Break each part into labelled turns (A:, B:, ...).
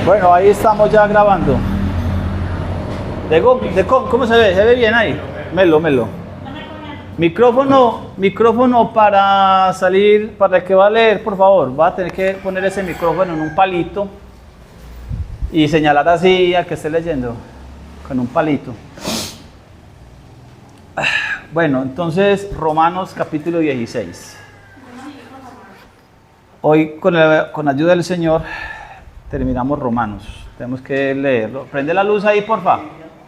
A: Bueno, ahí estamos ya grabando. ¿Cómo se ve? ¿Se ve bien ahí? Melo. Micrófono para salir, para el que va a leer, por favor. Va a tener que poner ese micrófono en un palito y señalar así al que esté leyendo, con un palito. Bueno, entonces, Romanos capítulo 16. Hoy, con ayuda del Señor, terminamos Romanos. Tenemos que leerlo. Prende la luz ahí, porfa,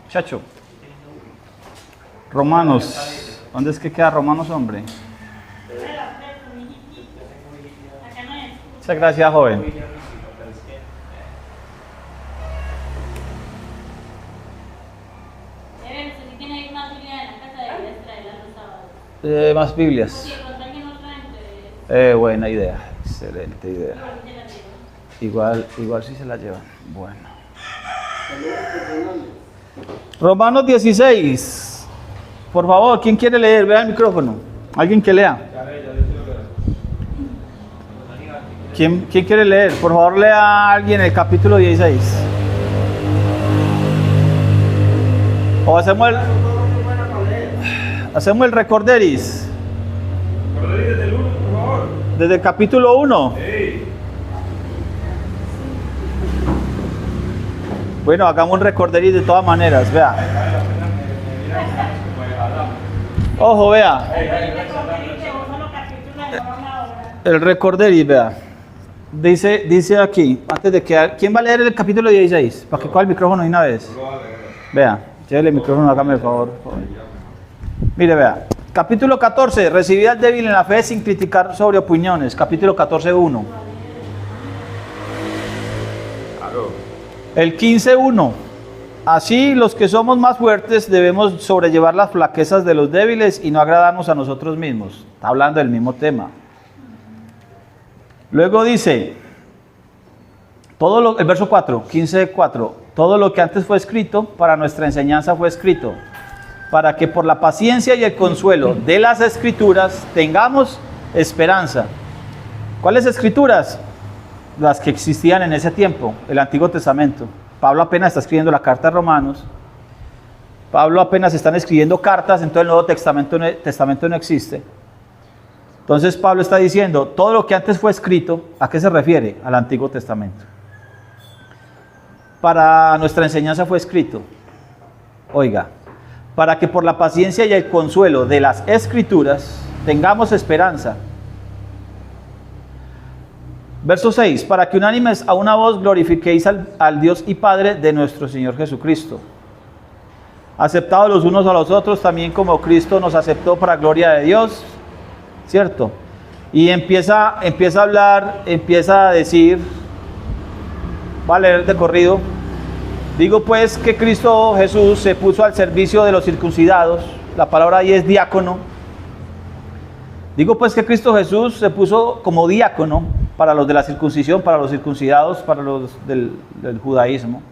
A: muchacho. Romanos. ¿Dónde es que queda Romanos, hombre? Muchas gracias, joven. Más Biblias. Buena idea, excelente idea. Igual sí se la llevan. Bueno. Romanos 16. Por favor, ¿quién quiere leer? Vea el micrófono. ¿Alguien que lea? ¿Quién quiere leer? Por favor, lea a alguien el capítulo 16. O hacemos el recorderis.
B: Desde el 1, por favor.
A: Desde el capítulo 1.
B: Sí.
A: Bueno, hagamos un recorderis de todas maneras, vea. Ojo, vea. El recorderis, vea. Dice aquí, antes de que... ¿Quién va a leer el capítulo 16? Para que coja el micrófono de una vez. Vea, llévele el micrófono, hágame el favor. Mire, vea. Capítulo 14, recibid al débil en la fe sin criticar sobre opiniones. Capítulo 14, 1. El 15, 1. Así los que somos más fuertes debemos sobrellevar las flaquezas de los débiles y no agradarnos a nosotros mismos. Está hablando del mismo tema. Luego dice, el verso 4, 15, 4. Todo lo que antes fue escrito para nuestra enseñanza fue escrito, para que por la paciencia y el consuelo de las escrituras tengamos esperanza. ¿Cuáles escrituras? Las que existían en ese tiempo, el Antiguo Testamento. Pablo apenas está escribiendo la carta a Romanos. Pablo apenas están escribiendo cartas, entonces el Nuevo Testamento no existe. Entonces Pablo está diciendo, todo lo que antes fue escrito, ¿a qué se refiere? Al Antiguo Testamento. Para nuestra enseñanza fue escrito. Oiga, para que por la paciencia y el consuelo de las Escrituras tengamos esperanza. Verso 6, para que unánimes a una voz glorifiquéis al Dios y Padre de nuestro Señor Jesucristo, aceptados los unos a los otros, también como Cristo nos aceptó para gloria de Dios, ¿cierto? Y empieza a hablar, empieza a decir, va a leer de corrido, digo pues que Cristo Jesús se puso al servicio de los circuncidados, la palabra ahí es diácono, digo pues que Cristo Jesús se puso como diácono, para los de la circuncisión, para los circuncidados, para los del judaísmo,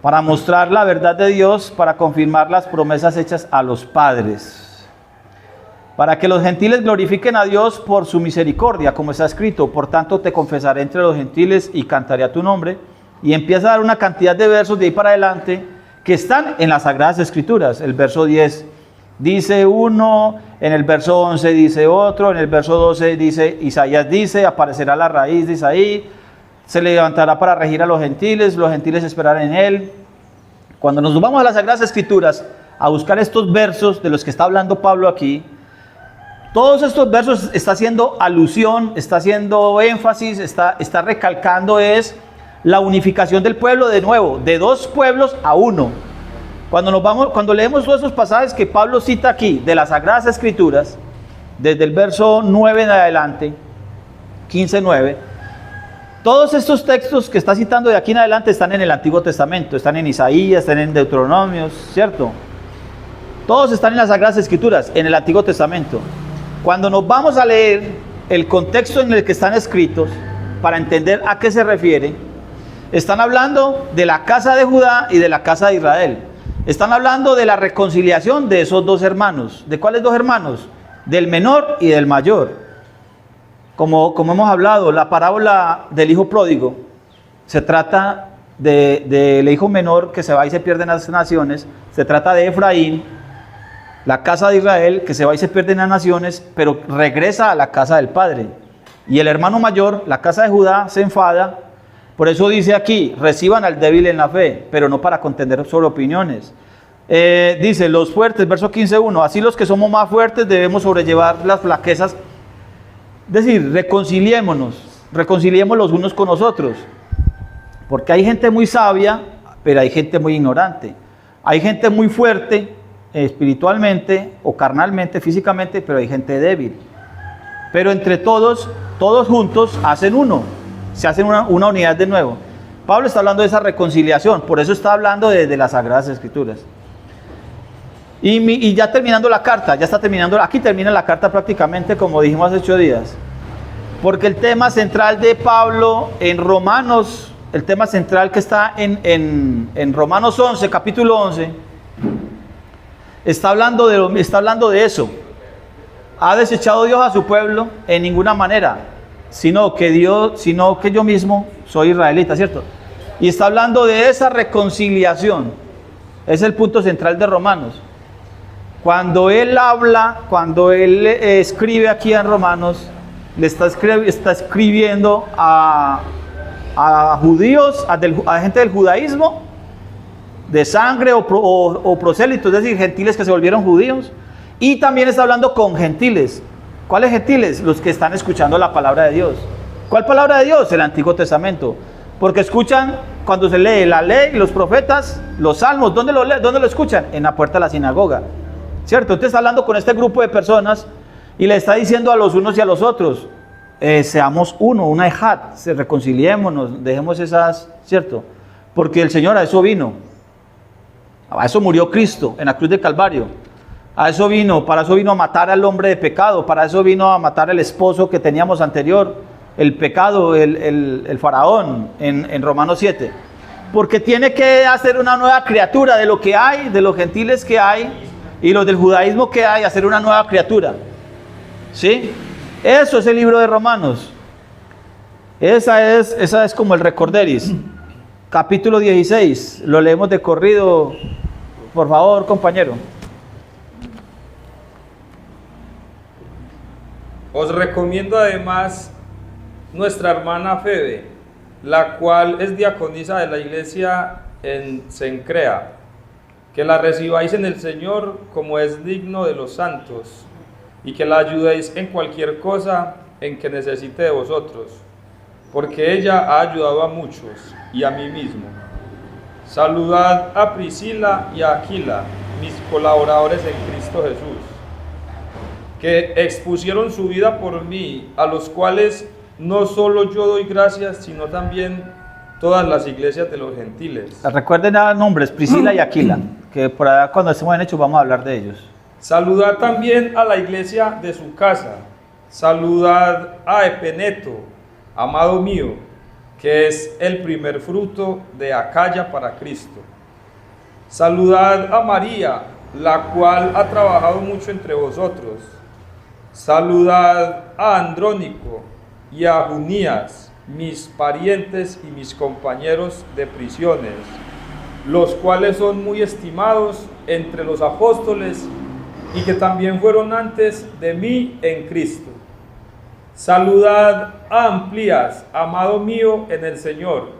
A: para mostrar la verdad de Dios, para confirmar las promesas hechas a los padres, para que los gentiles glorifiquen a Dios por su misericordia, como está escrito, por tanto te confesaré entre los gentiles y cantaré a tu nombre, y empieza a dar una cantidad de versos de ahí para adelante que están en las Sagradas Escrituras. El verso 10 dice uno, en el verso 11 dice otro, en el verso 12 dice, Isaías dice, aparecerá la raíz de Isaí, se levantará para regir a los gentiles esperarán en él. Cuando nos vamos a las Sagradas Escrituras a buscar estos versos de los que está hablando Pablo aquí, todos estos versos está haciendo alusión, está haciendo énfasis, está recalcando es la unificación del pueblo de nuevo, de dos pueblos a uno. Cuando leemos todos esos pasajes que Pablo cita aquí de las Sagradas Escrituras, desde el verso 9 en adelante, 15:9, todos estos textos que está citando de aquí en adelante están en el Antiguo Testamento, están en Isaías, están en Deuteronomios, ¿cierto? Todos están en las Sagradas Escrituras, en el Antiguo Testamento. Cuando nos vamos a leer el contexto en el que están escritos, para entender a qué se refiere, están hablando de la casa de Judá y de la casa de Israel. Están hablando de la reconciliación de esos dos hermanos. ¿De cuáles dos hermanos? Del menor y del mayor. Como hemos hablado, la parábola del hijo pródigo. se trata del hijo menor que se va y se pierde en las naciones, se trata de Efraín, la casa de Israel, que se va y se pierde en las naciones, pero regresa a la casa del padre. Y el hermano mayor, la casa de Judá, se enfada. Por eso dice aquí, reciban al débil en la fe, pero no para contender sobre opiniones. Dice, los fuertes, verso 15:1, así los que somos más fuertes debemos sobrellevar las flaquezas. Es decir, reconciliemos los unos con los otros. Porque hay gente muy sabia, pero hay gente muy ignorante. Hay gente muy fuerte espiritualmente o carnalmente, físicamente, pero hay gente débil. Pero entre todos juntos hacen uno, se hacen una unidad de nuevo. Pablo está hablando de esa reconciliación, por eso está hablando de las Sagradas Escrituras. Y ya terminando la carta, aquí termina la carta prácticamente como dijimos hace 8 días. Porque el tema central de Pablo en Romanos, el tema central que está en Romanos 11, capítulo 11, está hablando de eso. ¿Ha desechado Dios a su pueblo? En ninguna manera, sino que yo mismo soy israelita, ¿cierto? Y está hablando de esa reconciliación. Es el punto central de Romanos. Cuando él escribe aquí en Romanos, le está escribiendo a judíos, a gente del judaísmo, de sangre o prosélitos, es decir, gentiles que se volvieron judíos. Y también está hablando con gentiles. ¿Cuáles gentiles? Los que están escuchando la palabra de Dios. ¿Cuál palabra de Dios? El Antiguo Testamento. Porque escuchan cuando se lee la ley, los profetas, los salmos. ¿Dónde lo escuchan? En la puerta de la sinagoga. ¿Cierto? Entonces está hablando con este grupo de personas y le está diciendo a los unos y a los otros, seamos uno, una ejad, reconciliémonos, dejemos esas, ¿cierto? Porque el Señor a eso vino. A eso murió Cristo en la cruz del Calvario. Para eso vino a matar al hombre de pecado, para eso vino a matar al esposo que teníamos anterior, el pecado, el faraón, en Romanos 7. Porque tiene que hacer una nueva criatura de lo que hay, de los gentiles que hay y los del judaísmo que hay, hacer una nueva criatura. ¿Sí? Eso es el libro de Romanos. Esa es como el recorderis. Capítulo 16, lo leemos de corrido, por favor, compañero.
B: Os recomiendo además nuestra hermana Febe, la cual es diaconisa de la iglesia en Cencrea, que la recibáis en el Señor como es digno de los santos, y que la ayudéis en cualquier cosa en que necesite de vosotros, porque ella ha ayudado a muchos y a mí mismo. Saludad a Priscila y a Aquila, mis colaboradores en Cristo Jesús, que expusieron su vida por mí, a los cuales no solo yo doy gracias, sino también todas las iglesias de los gentiles.
A: Recuerden los nombres, Priscila y Aquila, que por allá cuando estemos en Hechos vamos a hablar de ellos.
B: Saludad también a la iglesia de su casa. Saludad a Epeneto, amado mío, que es el primer fruto de Acaya para Cristo. Saludad a María, la cual ha trabajado mucho entre vosotros. Saludad a Andrónico y a Junías, mis parientes y mis compañeros de prisiones, los cuales son muy estimados entre los apóstoles y que también fueron antes de mí en Cristo. Saludad a Amplías, amado mío en el Señor.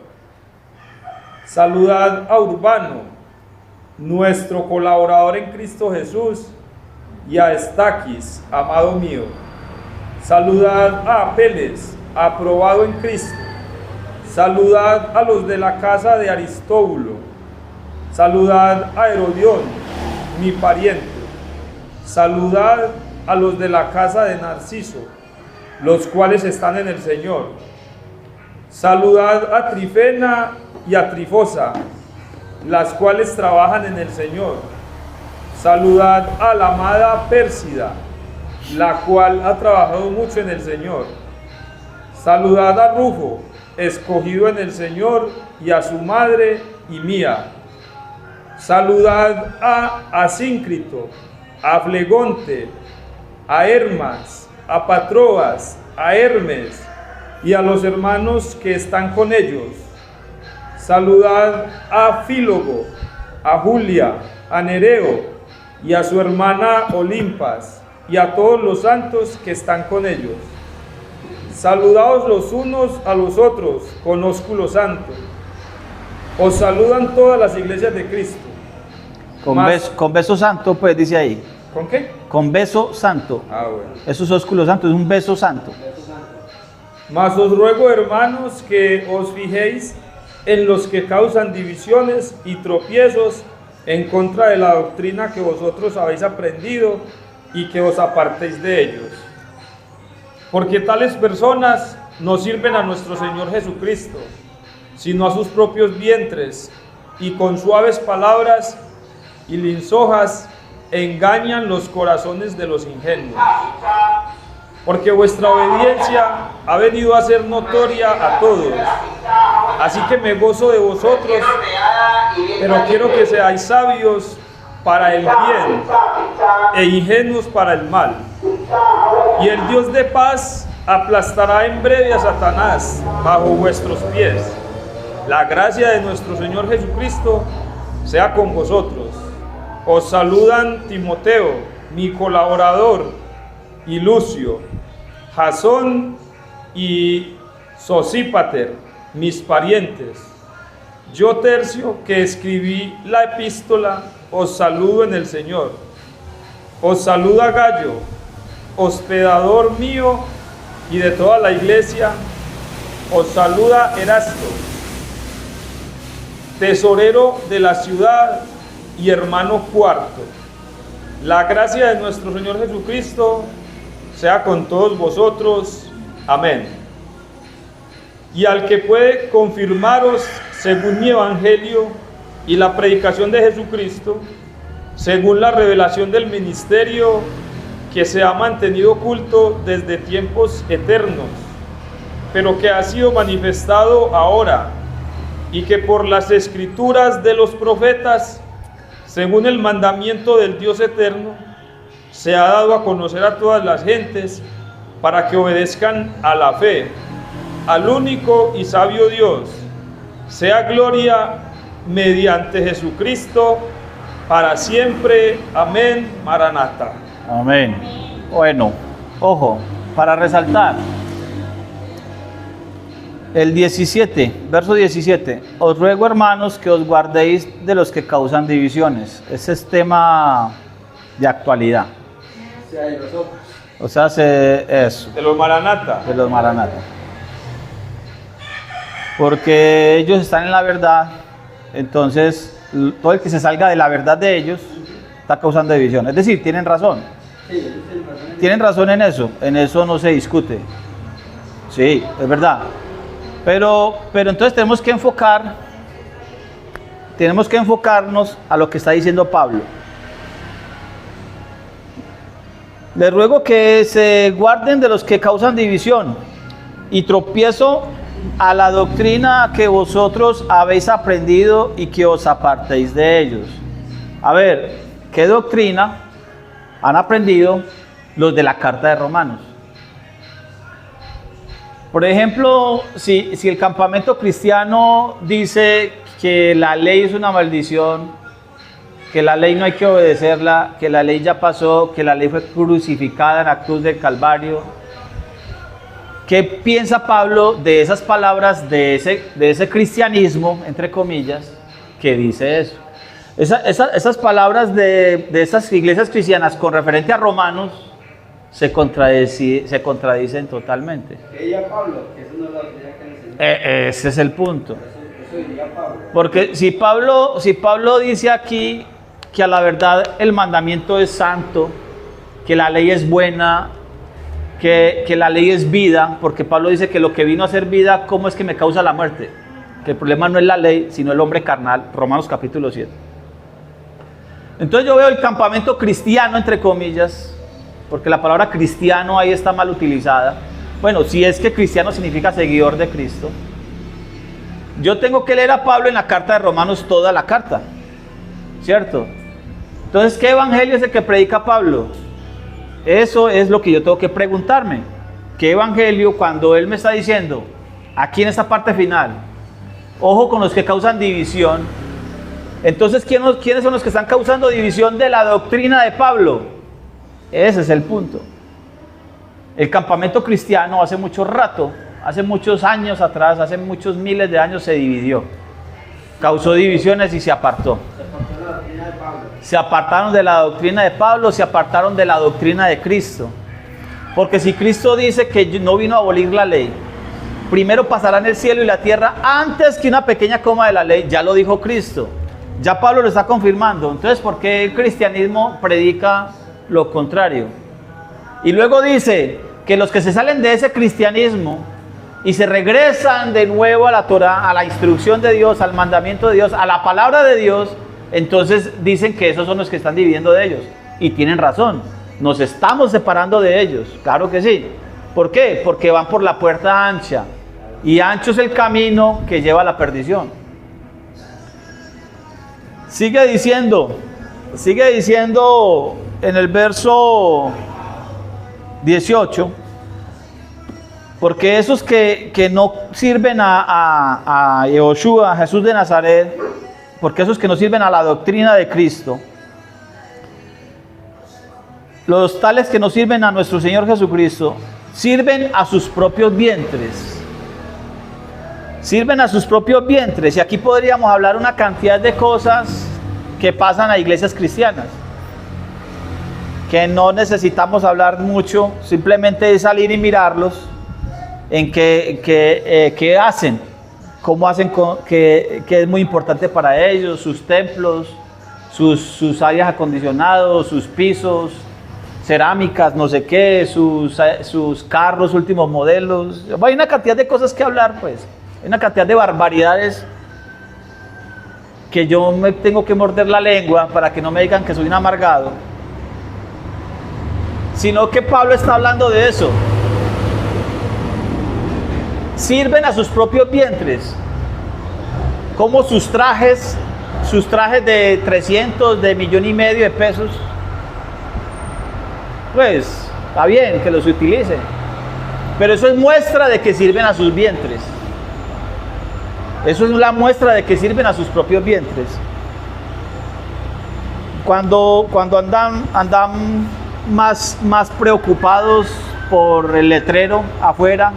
B: Saludad a Urbano, nuestro colaborador en Cristo Jesús, y a Estaquis, amado mío. Saludad a Apeles, aprobado en Cristo. Saludad a los de la casa de Aristóbulo. Saludad a Herodión, mi pariente. Saludad a los de la casa de Narciso, los cuales están en el Señor. Saludad a Trifena y a Trifosa, las cuales trabajan en el Señor. Saludad a la amada Pérsida, la cual ha trabajado mucho en el Señor. Saludad a Rufo, escogido en el Señor, y a su madre y mía. Saludad a Asíncrito, a Flegonte, a Hermas, a Patrobas, a Hermes y a los hermanos que están con ellos. Saludad a Fílogo, a Julia, a Nereo y a su hermana Olimpas y a todos los santos que están con ellos. Saludaos los unos a los otros con ósculo santo. Os saludan todas las iglesias de Cristo.
A: Con beso santo, pues dice ahí.
B: ¿Con qué?
A: Con beso santo.
B: Bueno.
A: Eso es ósculo santo, es un beso santo.
B: Mas os ruego, hermanos, que os fijéis en los que causan divisiones y tropiezos en contra de la doctrina que vosotros habéis aprendido y que os apartéis de ellos. Porque tales personas no sirven a nuestro Señor Jesucristo, sino a sus propios vientres, y con suaves palabras y lisonjas engañan los corazones de los ingenuos. Porque vuestra obediencia ha venido a ser notoria a todos. Así que me gozo de vosotros, pero quiero que seáis sabios para el bien e ingenuos para el mal. Y el Dios de paz aplastará en breve a Satanás bajo vuestros pies. La gracia de nuestro Señor Jesucristo sea con vosotros. Os saludan Timoteo, mi colaborador, y Lucio, Jasón y Sosípater, mis parientes. Yo, Tercio, que escribí la epístola, os saludo en el Señor. Os saluda Gallo, hospedador mío y de toda la iglesia. Os saluda Erasto, tesorero de la ciudad y hermano cuarto. La gracia de nuestro Señor Jesucristo sea con todos vosotros. Amén. Y al que puede confirmaros según mi evangelio y la predicación de Jesucristo, según la revelación del ministerio que se ha mantenido oculto desde tiempos eternos, pero que ha sido manifestado ahora, y que por las escrituras de los profetas, según el mandamiento del Dios eterno, se ha dado a conocer a todas las gentes para que obedezcan a la fe, al único y sabio Dios. Sea gloria mediante Jesucristo para siempre. Amén. Maranata.
A: Amén. Bueno, ojo, para resaltar. El 17, verso 17. Os ruego, hermanos, que os guardéis de los que causan divisiones. Ese es tema de actualidad. O sea, eso.
B: De los Maranata.
A: De los Maranata. Porque ellos están en la verdad, entonces todo el que se salga de la verdad de ellos está causando división. Es decir, tienen razón. Tienen razón en eso no se discute. Sí, es verdad. Pero entonces tenemos que enfocarnos a lo que está diciendo Pablo. Les ruego que se guarden de los que causan división y tropiezo a la doctrina que vosotros habéis aprendido y que os apartéis de ellos. A ver, ¿qué doctrina han aprendido los de la carta de Romanos? Por ejemplo, si el campamento cristiano dice que la ley es una maldición, que la ley no hay que obedecerla, que la ley ya pasó, que la ley fue crucificada en la cruz del Calvario, ¿qué piensa Pablo de esas palabras, de ese cristianismo, entre comillas, que dice eso? Esas palabras de esas iglesias cristianas con referente a Romanos se contradicen totalmente.
C: ¿Qué diría Pablo? Que eso no es la doctrina que le enseñó.
A: Ese es el punto.
C: Eso diría Pablo.
A: Porque si Pablo dice aquí que a la verdad el mandamiento es santo, que la ley es buena, que la ley es vida, porque Pablo dice que lo que vino a ser vida, ¿cómo es que me causa la muerte? Que el problema no es la ley, sino el hombre carnal, Romanos capítulo 7. Entonces yo veo el campamento cristiano, entre comillas, porque la palabra cristiano ahí está mal utilizada. Bueno, si es que cristiano significa seguidor de Cristo, yo tengo que leer a Pablo en la carta de Romanos, toda la carta, ¿cierto? Entonces, ¿qué evangelio es el que predica Pablo? Eso es lo que yo tengo que preguntarme. ¿Qué evangelio, cuando él me está diciendo, aquí en esta parte final, Ojo con los que causan división. Entonces, ¿quiénes son los que están causando división de la doctrina de Pablo? Ese es el punto. El campamento cristiano hace mucho rato, hace muchos años atrás, hace muchos miles de años se dividió. Causó divisiones y se apartó. Se apartaron de la doctrina de Pablo, se apartaron de la doctrina de Cristo. Porque si Cristo dice que no vino a abolir la ley, primero pasarán el cielo y la tierra antes que una pequeña coma de la ley, ya lo dijo Cristo. Ya Pablo lo está confirmando. Entonces, ¿por qué el cristianismo predica lo contrario? Y luego dice que los que se salen de ese cristianismo y se regresan de nuevo a la Torá, a la instrucción de Dios, al mandamiento de Dios, a la palabra de Dios, entonces dicen que esos son los que están dividiendo de ellos. Y tienen razón, nos estamos separando de ellos, claro que sí. ¿Por qué? Porque van por la puerta ancha, y ancho es el camino que lleva a la perdición. Sigue diciendo en el verso 18, porque esos que no sirven a Yehoshua, a Jesús de Nazaret, porque esos que no sirven a la doctrina de Cristo, los tales que no sirven a nuestro Señor Jesucristo, sirven a sus propios vientres. Sirven a sus propios vientres. Y aquí podríamos hablar una cantidad de cosas que pasan a iglesias cristianas, que no necesitamos hablar mucho, simplemente es salir y mirarlos en qué hacen, cómo hacen, que es muy importante para ellos, sus templos, sus áreas acondicionados, sus pisos, cerámicas, no sé qué, sus carros últimos modelos. Hay una cantidad de cosas que hablar, pues, hay una cantidad de barbaridades que yo me tengo que morder la lengua para que no me digan que soy un amargado, sino que Pablo está hablando de eso. Sirven a sus propios vientres, como sus trajes de 300, de 1,5 millones de pesos, pues está bien que los utilicen, pero eso es muestra de que sirven a sus vientres. Eso es la muestra de que sirven a sus propios vientres. Cuando andan más preocupados por el letrero afuera,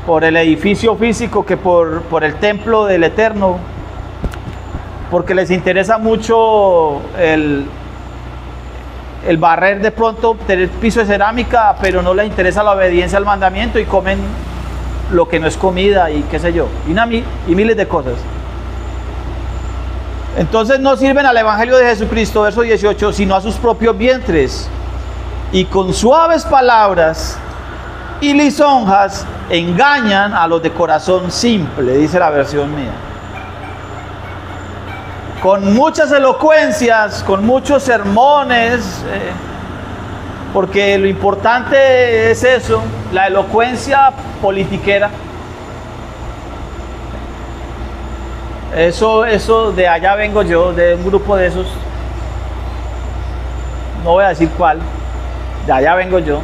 A: por el edificio físico que por el templo del Eterno, porque les interesa mucho el barrer de pronto, tener piso de cerámica, pero no les interesa la obediencia al mandamiento y comen lo que no es comida y qué sé yo, y miles de cosas. Entonces no sirven al Evangelio de Jesucristo, verso 18, sino a sus propios vientres, y con suaves palabras y lisonjas engañan a los de corazón simple, dice la versión mía. Con muchas elocuencias, con muchos sermones, porque lo importante es eso, la elocuencia politiquera. Eso de allá vengo yo, de un grupo de esos, no voy a decir cuál, de allá vengo yo,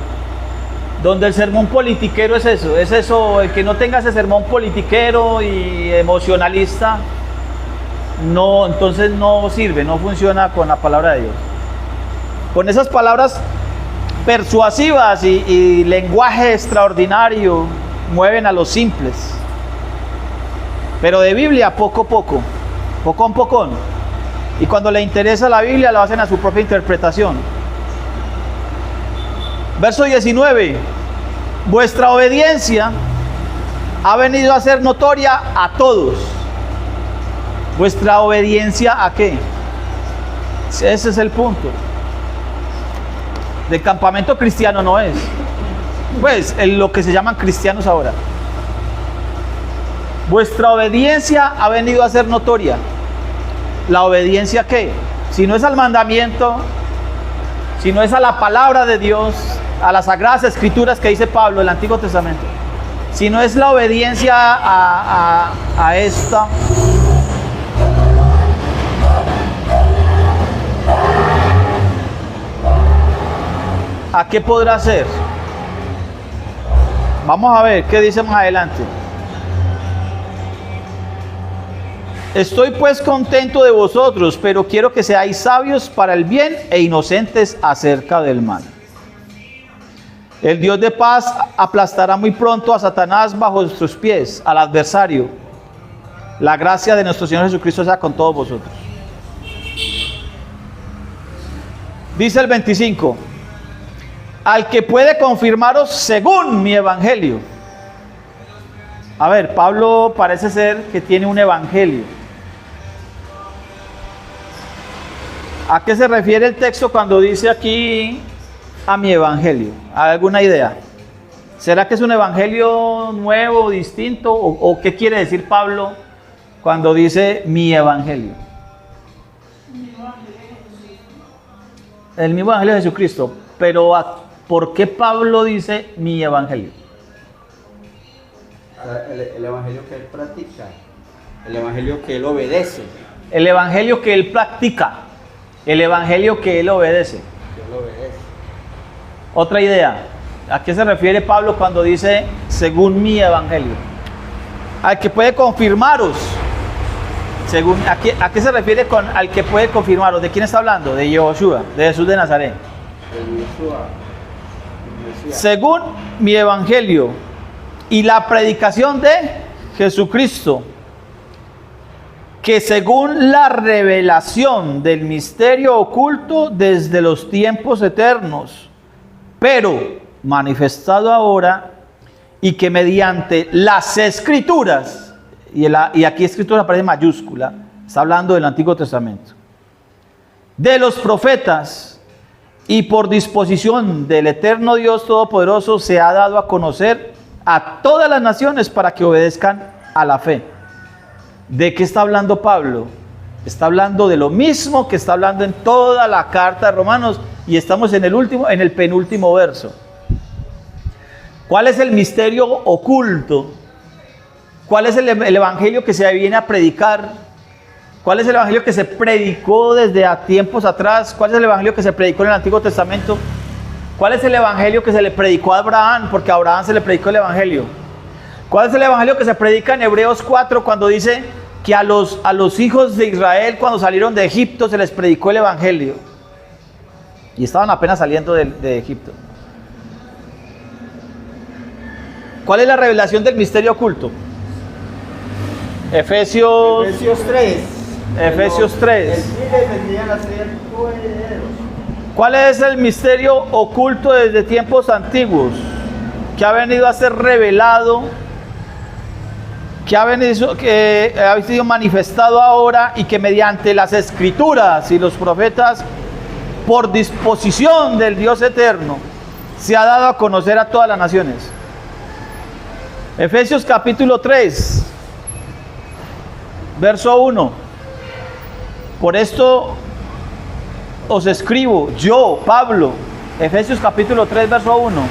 A: donde el sermón politiquero es eso, el que no tenga ese sermón politiquero y emocionalista, no, entonces no sirve, no funciona con la palabra de Dios. Con esas palabras persuasivas y lenguaje extraordinario mueven a los simples, pero de Biblia poco a poco, y cuando le interesa la Biblia lo hacen a su propia interpretación. Verso 19, vuestra obediencia ha venido a ser notoria a todos. ¿Vuestra obediencia a qué? Ese es el punto. Del campamento cristiano no es, pues lo que se llaman cristianos ahora. Vuestra obediencia ha venido a ser notoria. ¿La obediencia a qué? Si no es al mandamiento, si no es a la palabra de Dios, a las sagradas escrituras que dice Pablo, el Antiguo Testamento, si no es la obediencia a esta, ¿a qué podrá ser? Vamos a ver qué dice más adelante. Estoy pues contento de vosotros, pero quiero que seáis sabios para el bien e inocentes acerca del mal. El Dios de paz aplastará muy pronto a Satanás bajo nuestros pies, al adversario. La gracia de nuestro Señor Jesucristo sea con todos vosotros. Dice el 25, al que puede confirmaros según mi evangelio. A ver, Pablo parece ser que tiene un evangelio. ¿A qué se refiere el texto cuando dice aquí a mi evangelio? ¿Hay alguna idea? ¿Será que es un evangelio nuevo, distinto? ¿O qué quiere decir Pablo cuando dice mi evangelio? El mismo evangelio de Jesucristo. Pero ¿por qué Pablo dice mi evangelio?
C: El evangelio que él practica, el evangelio que él obedece.
A: El evangelio que él practica, el evangelio que él obedece. Otra idea, ¿a qué se refiere Pablo cuando dice según mi evangelio? Al que puede confirmaros. ¿A qué se refiere con al que puede confirmaros? ¿De quién está hablando? De Yehoshua, de Jesús de Nazaret. Según mi evangelio y la predicación de Jesucristo, que según la revelación del misterio oculto desde los tiempos eternos, pero manifestado ahora, y que mediante las escrituras, y aquí escritura aparece mayúscula, está hablando del Antiguo Testamento, de los profetas, y por disposición del eterno Dios Todopoderoso se ha dado a conocer a todas las naciones para que obedezcan a la fe. ¿De qué está hablando Pablo? Está hablando de lo mismo que está hablando en toda la carta de Romanos, y estamos en el penúltimo verso. ¿Cuál es el misterio oculto? ¿Cuál es el evangelio que se viene a predicar? ¿Cuál es el evangelio que se predicó desde tiempos atrás? ¿Cuál es el evangelio que se predicó en el Antiguo Testamento? ¿Cuál es el evangelio que se le predicó a Abraham? Porque a Abraham se le predicó el evangelio. ¿Cuál es el evangelio que se predica en Hebreos 4 cuando dice que a los hijos de Israel cuando salieron de Egipto se les predicó el evangelio? Y estaban apenas saliendo de Egipto. ¿Cuál es la revelación del misterio oculto? Efesios 3. Efesios 3. ¿Cuál es el misterio oculto desde tiempos antiguos? Que ha venido a ser revelado, que ha sido manifestado ahora, y que mediante las escrituras y los profetas, por disposición del Dios eterno, se ha dado a conocer a todas las naciones. Efesios capítulo 3, verso 1. Por esto os escribo, yo, Pablo, Efesios capítulo 3, verso 1.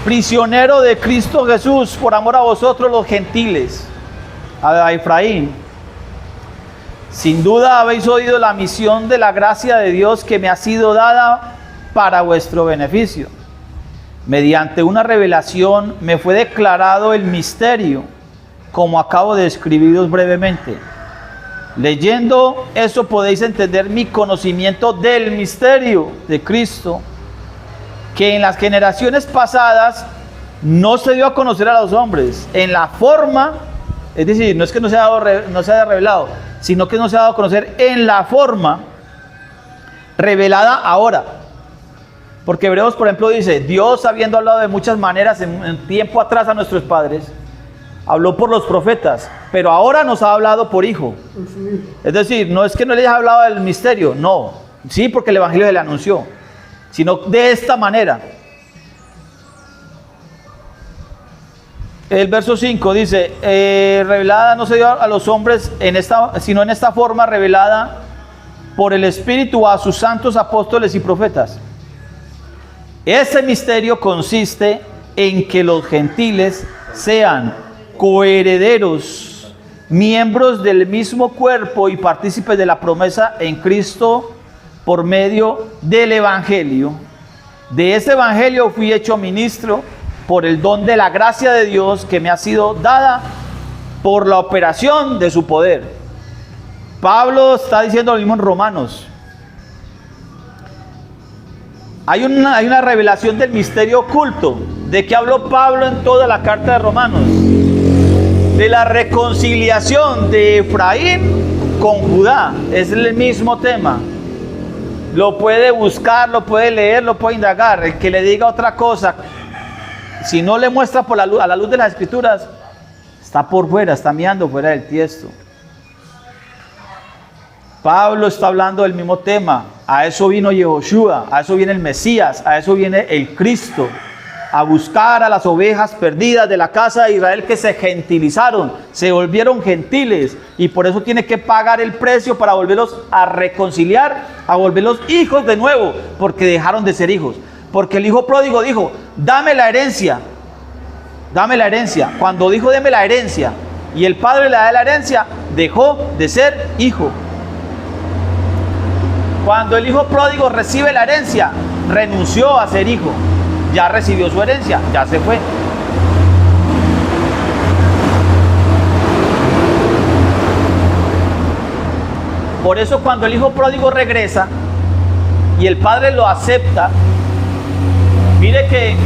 A: Prisionero de Cristo Jesús, por amor a vosotros los gentiles, a Efraín. Sin duda habéis oído la misión de la gracia de Dios que me ha sido dada para vuestro beneficio. Mediante una revelación me fue declarado el misterio, como acabo de escribiros brevemente. Leyendo eso podéis entender mi conocimiento del misterio de Cristo, que en las generaciones pasadas no se dio a conocer a los hombres en la forma, es decir, no es que no se haya revelado, sino que no se ha dado a conocer en la forma revelada ahora. Porque Hebreos, por ejemplo, dice, Dios, habiendo hablado de muchas maneras en tiempo atrás a nuestros padres, habló por los profetas, pero ahora nos ha hablado por Hijo. Es decir, no es que no le haya hablado del misterio, no, sí, porque el Evangelio se le anunció, sino de esta manera. El verso 5 dice, revelada no se dio a los hombres sino en esta forma, revelada por el Espíritu a sus santos apóstoles y profetas. Ese misterio consiste en que los gentiles sean coherederos, miembros del mismo cuerpo y partícipes de la promesa en Cristo por medio del Evangelio. De ese Evangelio fui hecho ministro por el don de la gracia de Dios que me ha sido dada por la operación de su poder. Pablo está diciendo lo mismo en Romanos. Hay una revelación del misterio oculto. ¿De qué habló Pablo en toda la carta de Romanos? De la reconciliación de Efraín con Judá. Es el mismo tema. Lo puede buscar, lo puede leer, lo puede indagar. El que le diga otra cosa, si no le muestra por a la luz de las Escrituras, está por fuera, está mirando fuera del tiesto. Pablo está hablando del mismo tema. A eso vino Yehoshua, a eso viene el Mesías, a eso viene el Cristo. A buscar a las ovejas perdidas de la casa de Israel que se gentilizaron, se volvieron gentiles. Y por eso tiene que pagar el precio para volverlos a reconciliar, a volverlos hijos de nuevo, porque dejaron de ser hijos. Porque el hijo pródigo dijo, dame la herencia, dame la herencia. Cuando dijo, deme la herencia, y el padre le da la herencia, dejó de ser hijo. Cuando el hijo pródigo recibe la herencia, renunció a ser hijo. Ya recibió su herencia, ya se fue. Por eso cuando el hijo pródigo regresa y el padre lo acepta, mire que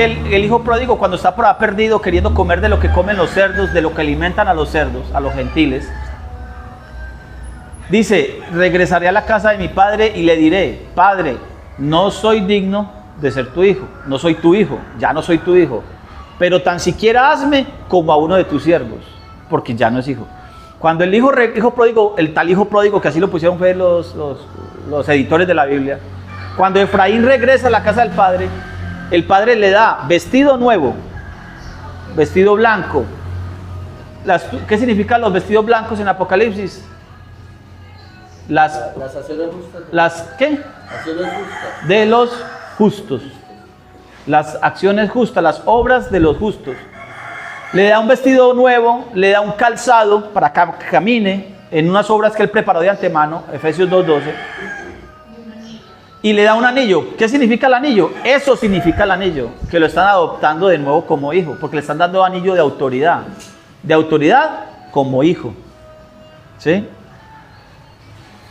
A: el hijo pródigo, cuando está por ahí perdido, queriendo comer de lo que comen los cerdos, de lo que alimentan a los cerdos, a los gentiles, dice, regresaré a la casa de mi padre y le diré, Padre, no soy digno de ser tu hijo, no soy tu hijo, ya no soy tu hijo, pero tan siquiera hazme como a uno de tus siervos, porque ya no es hijo. Cuando el hijo pródigo, el tal hijo pródigo, que así lo pusieron fue los editores de la Biblia, cuando Efraín regresa a la casa del padre, el padre le da vestido nuevo, vestido blanco. ¿Qué significan los vestidos blancos en Apocalipsis? Las acciones justas. ¿Las qué? Acciones justas. De los justos. Las acciones justas, las obras de los justos. Le da un vestido nuevo, le da un calzado para que camine en unas obras que él preparó de antemano, Efesios 2:12. Y le da un anillo. ¿Qué significa el anillo? Eso significa el anillo, que lo están adoptando de nuevo como hijo, porque le están dando anillo de autoridad como hijo. ¿Sí?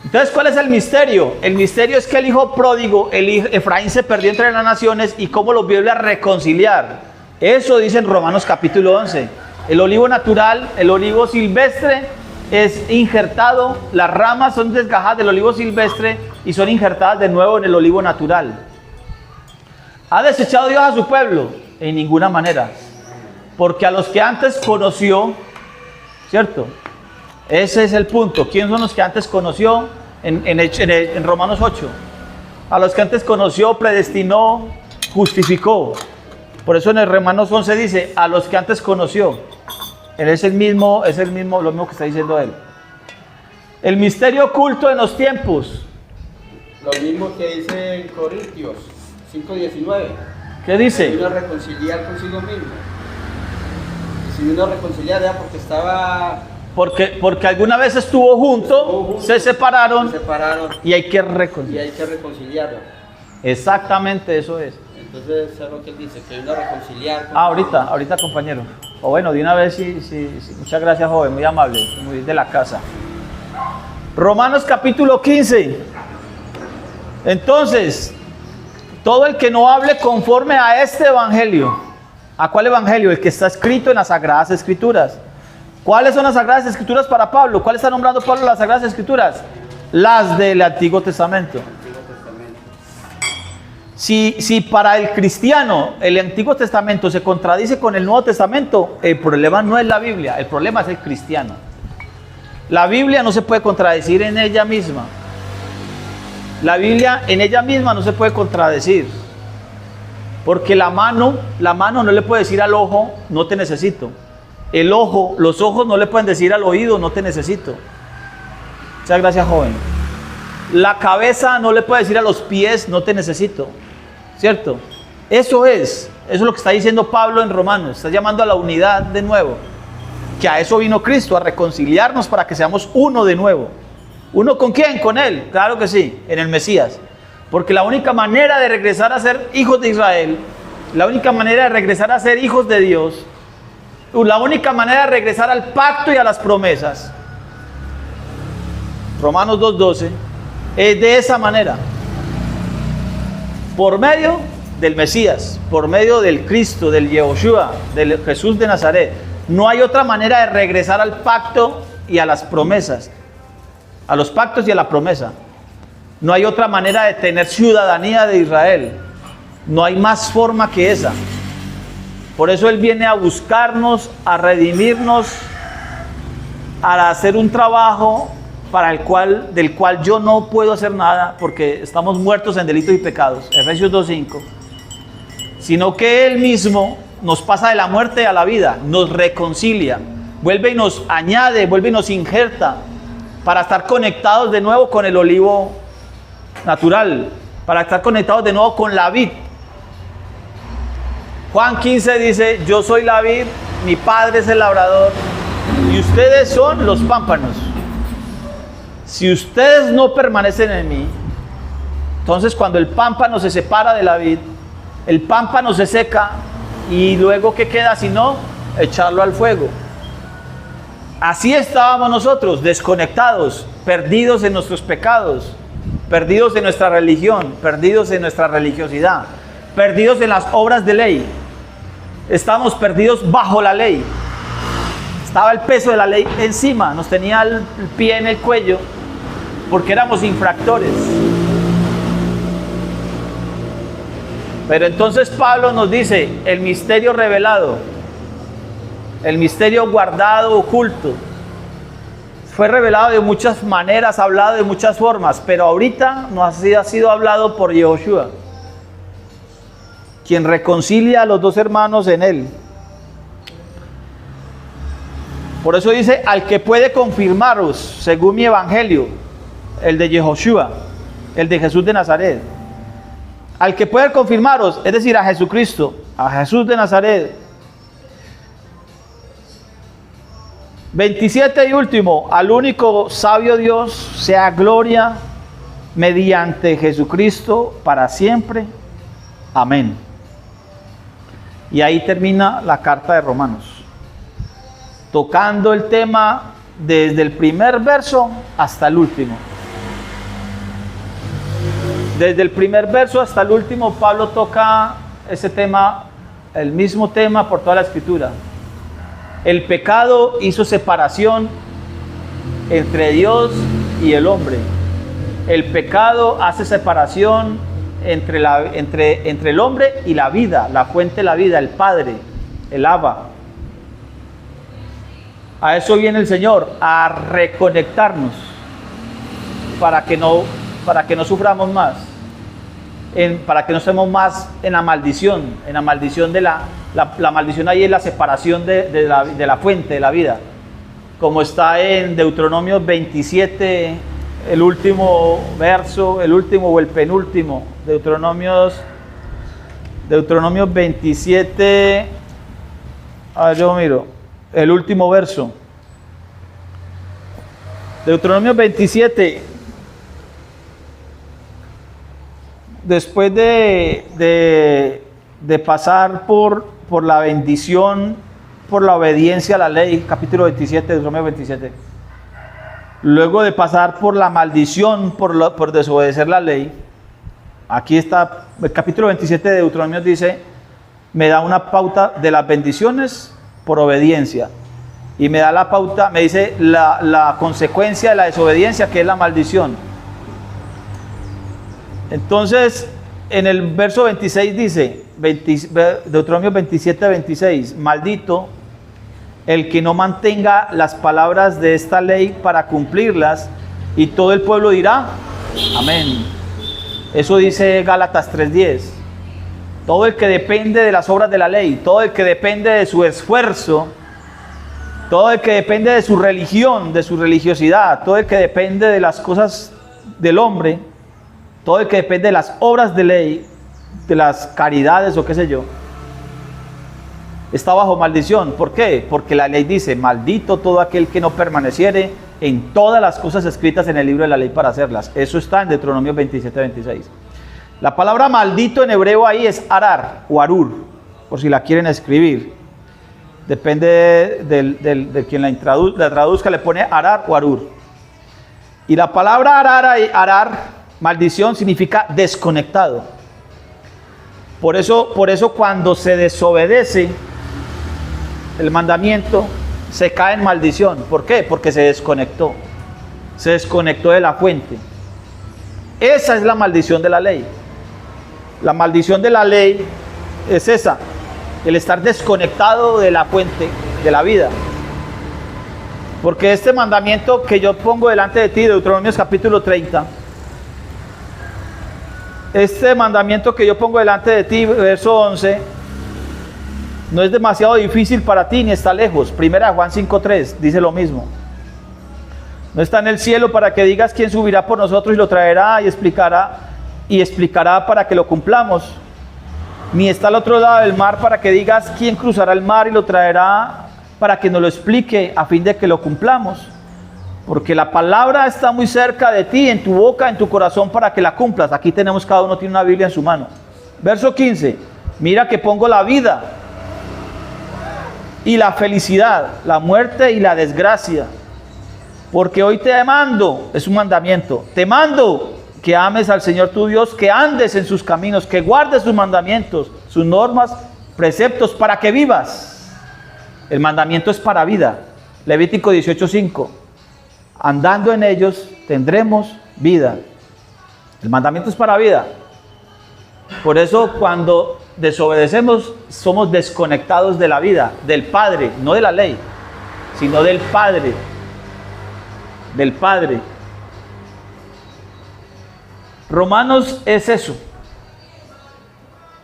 A: Entonces, ¿cuál es el misterio? El misterio es que el hijo pródigo, Efraín, se perdió entre las naciones y cómo los vuelve a reconciliar. Eso dice en Romanos capítulo 11. El olivo natural, el olivo silvestre es injertado, las ramas son desgajadas del olivo silvestre y son injertadas de nuevo en el olivo natural. ¿Ha desechado Dios a su pueblo? En ninguna manera. Porque a los que antes conoció, ¿cierto? Ese es el punto. ¿Quiénes son los que antes conoció? En Romanos 8. A los que antes conoció, predestinó, justificó. Por eso en el Romanos 11 dice, a los que antes conoció. Él es el mismo, lo mismo que está diciendo él. El misterio oculto en los tiempos.
C: Lo mismo que dice en Corintios 5:19.
A: ¿Qué dice?
C: Se vino a reconciliar consigo mismo. Se vino a reconciliar ya porque estaba...
A: Porque alguna vez estuvo junto, se separaron y hay que
C: reconciliarlo.
A: Exactamente, eso es.
C: Entonces, ¿sabes lo que él dice? Que vino a reconciliar.
A: Ahorita, compañero. O bueno, de una vez, sí. Muchas gracias, joven, muy amable, muy de la casa. Romanos capítulo 15. Entonces, todo el que no hable conforme a este evangelio. ¿A cuál evangelio? El que está escrito en las Sagradas Escrituras. ¿Cuáles son las Sagradas Escrituras para Pablo? ¿Cuál está nombrando Pablo las Sagradas Escrituras? Las del Antiguo Testamento. Si para el cristiano el Antiguo Testamento se contradice con el Nuevo Testamento, el problema no es la Biblia, el problema es el cristiano. La Biblia no se puede contradecir en ella misma. La Biblia en ella misma no se puede contradecir. Porque la mano no le puede decir al ojo, no te necesito. Los ojos no le pueden decir al oído, no te necesito. Muchas gracias, joven. La cabeza no le puede decir a los pies, no te necesito. ¿Cierto? Eso es lo que está diciendo Pablo en Romanos. Está llamando a la unidad de nuevo. Que a eso vino Cristo, a reconciliarnos para que seamos uno de nuevo. ¿Uno con quién? Con Él. Claro que sí, en el Mesías. Porque la única manera de regresar a ser hijos de Israel La única manera de regresar a ser hijos de Dios, la única manera de regresar al pacto y a las promesas, Romanos 2:12, es de esa manera. Por medio del Mesías, por medio del Cristo, del Yehoshua, del Jesús de Nazaret. No hay otra manera de regresar al pacto y a las promesas. A los pactos y a la promesa. No hay otra manera de tener ciudadanía de Israel. No hay más forma que esa. Por eso Él viene a buscarnos, a redimirnos, a hacer un trabajo del cual yo no puedo hacer nada, porque estamos muertos en delitos y pecados, Efesios 2:5, sino que Él mismo nos pasa de la muerte a la vida, nos reconcilia, vuelve y nos añade, vuelve y nos injerta, para estar conectados de nuevo con el olivo natural, para estar conectados de nuevo con la vid. Juan 15 dice: yo soy la vid, mi Padre es el labrador, y ustedes son los pámpanos. Si ustedes no permanecen en mí, entonces cuando el pámpano se separa de la vid, el pámpano se seca, y luego ¿qué queda sino echarlo al fuego? Así estábamos nosotros, desconectados, perdidos en nuestros pecados, perdidos en nuestra religión, perdidos en nuestra religiosidad, perdidos en las obras de ley. Estábamos perdidos bajo la ley. Estaba el peso de la ley encima, nos tenía el pie en el cuello, porque éramos infractores. Pero entonces Pablo nos dice: el misterio revelado, el misterio guardado, oculto, fue revelado de muchas maneras, hablado de muchas formas, pero ahorita nos ha sido hablado por Yehoshua, quien reconcilia a los dos hermanos en Él. Por eso dice: al que puede confirmaros según mi evangelio, el de Yehoshua, el de Jesús de Nazaret. Al que puede confirmaros, es decir, a Jesucristo, a Jesús de Nazaret. 27 y último: al único sabio Dios sea gloria mediante Jesucristo para siempre. Amén. Y ahí termina la carta de Romanos, tocando el tema desde el primer verso hasta el último. Desde el primer verso hasta el último, Pablo toca ese tema, el mismo tema por toda la Escritura. El pecado hizo separación entre Dios y el hombre. El pecado hace separación entre el hombre y la vida, la fuente de la vida, el Padre, el Abba. A eso viene el Señor, a reconectarnos para que no suframos más, para que no estemos más en la maldición de la maldición. Ahí es la separación de la fuente de la vida, como está en Deuteronomio 27, el último verso, el último o el penúltimo. Deuteronomio 27, a ver, yo miro, el último verso. Deuteronomio 27. Después de pasar por la bendición, por la obediencia a la ley, capítulo 27, Deuteronomio 27. Luego de pasar por la maldición, por desobedecer la ley, aquí está, el capítulo 27 de Deuteronomio dice, me da una pauta de las bendiciones por obediencia. Y me da la pauta, me dice la consecuencia de la desobediencia, que es la maldición. Entonces, en el verso 26 dice, Deuteronomio 27, 26, maldito el que no mantenga las palabras de esta ley para cumplirlas, y todo el pueblo dirá, amén. Eso dice Gálatas 3:10. Todo el que depende de las obras de la ley, todo el que depende de su esfuerzo, todo el que depende de su religión, de su religiosidad, todo el que depende de las cosas del hombre, todo el que depende de las obras de ley, de las caridades o qué sé yo, está bajo maldición. ¿Por qué? Porque la ley dice, maldito todo aquel que no permaneciere en todas las cosas escritas en el libro de la ley para hacerlas. Eso está en Deuteronomio 27, 26. La palabra maldito en hebreo ahí es arar o arur. por si la quieren escribir. Depende de quien la traduzca, le pone arar o arur. Y la palabra arar, maldición, significa desconectado. Por eso cuando se desobedece el mandamiento, se cae en maldición. ¿Por qué? Porque se desconectó. Se desconectó de la fuente. Esa es la maldición de la ley. La maldición de la ley es esa, el estar desconectado de la fuente de la vida. Porque este mandamiento que yo pongo delante de ti, Deuteronomios capítulo 30, este mandamiento que yo pongo delante de ti, verso 11, no es demasiado difícil para ti ni está lejos. Primera de Juan 5:3 dice lo mismo. No está en el cielo para que digas quién subirá por nosotros y lo traerá y explicará para que lo cumplamos. Ni está al otro lado del mar para que digas quién cruzará el mar y lo traerá para que nos lo explique a fin de que lo cumplamos. Porque la palabra está muy cerca de ti, en tu boca, en tu corazón, para que la cumplas. Aquí tenemos, cada uno tiene una Biblia en su mano. Verso 15. Mira que pongo la vida y la felicidad, la muerte y la desgracia. Porque hoy te mando, es un mandamiento, te mando que ames al Señor tu Dios, que andes en sus caminos, que guardes sus mandamientos, sus normas, preceptos, para que vivas. El mandamiento es para vida. Levítico 18:5. Andando en ellos tendremos vida. El mandamiento es para vida. Por eso cuando desobedecemos somos desconectados de la vida, del Padre, no de la ley, sino del Padre. Del Padre. Romanos es eso.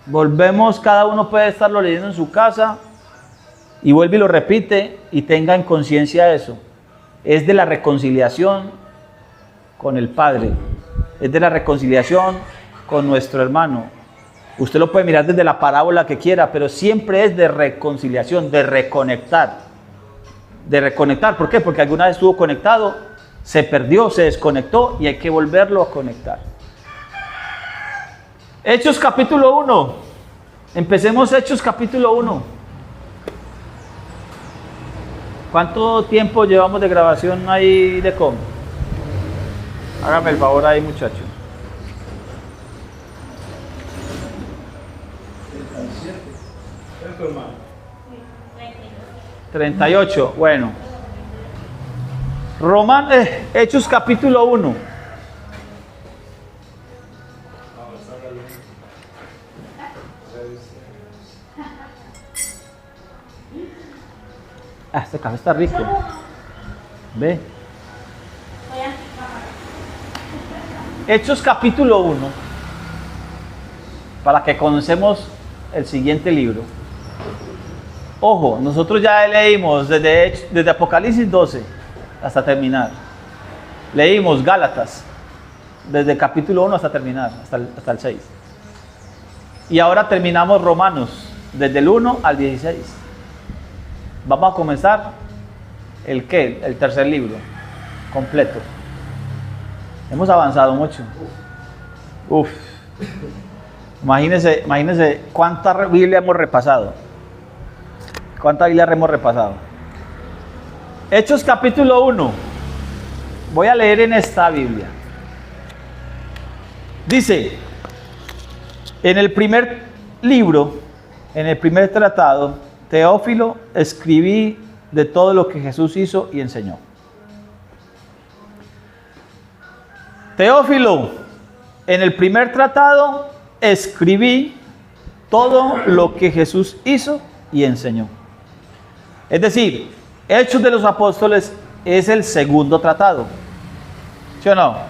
A: Volvemos, cada uno puede estarlo leyendo en su casa y vuelve y lo repite y tenga en conciencia eso. Es de la reconciliación con el Padre, es de la reconciliación con nuestro hermano. Usted lo puede mirar desde la parábola que quiera, pero siempre es de reconciliación, de reconectar. De reconectar, ¿por qué? Porque alguna vez estuvo conectado, se perdió, se desconectó y hay que volverlo a conectar. Hechos capítulo 1. Empecemos Hechos capítulo 1. ¿Cuánto tiempo llevamos de grabación ahí de cómo? Hágame el favor ahí, muchachos. 38, bueno. Hechos capítulo 1. Este café está rico. Ve. Hechos capítulo 1. Para que conocemos el siguiente libro. Ojo, nosotros ya leímos desde Apocalipsis 12 hasta terminar. Leímos Gálatas desde el capítulo 1 hasta terminar, hasta el 6. Y ahora terminamos Romanos desde el 1 al 16. Vamos a comenzar el tercer libro completo. Hemos avanzado mucho. Uf. Imagínense cuánta Biblia hemos repasado. ¿Cuánta Biblia hemos repasado? Hechos capítulo 1. Voy a leer en esta Biblia. Dice, en el primer libro, en el primer tratado, Teófilo, escribí de todo lo que Jesús hizo y enseñó. Teófilo, en el primer tratado, escribí todo lo que Jesús hizo y enseñó. Es decir, Hechos de los Apóstoles es el segundo tratado. ¿Sí o no? Amén.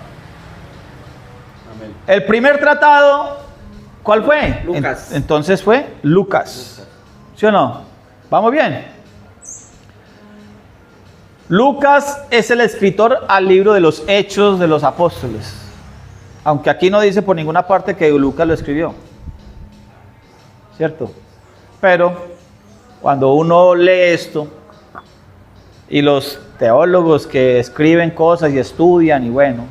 A: El primer tratado, ¿cuál fue?
C: Lucas.
A: Entonces fue Lucas. ¿Sí o no? ¿Vamos bien? Lucas es el escritor al libro de los Hechos de los Apóstoles. Aunque aquí no dice por ninguna parte que Lucas lo escribió. ¿Cierto? Pero cuando uno lee esto y los teólogos que escriben cosas y estudian y bueno,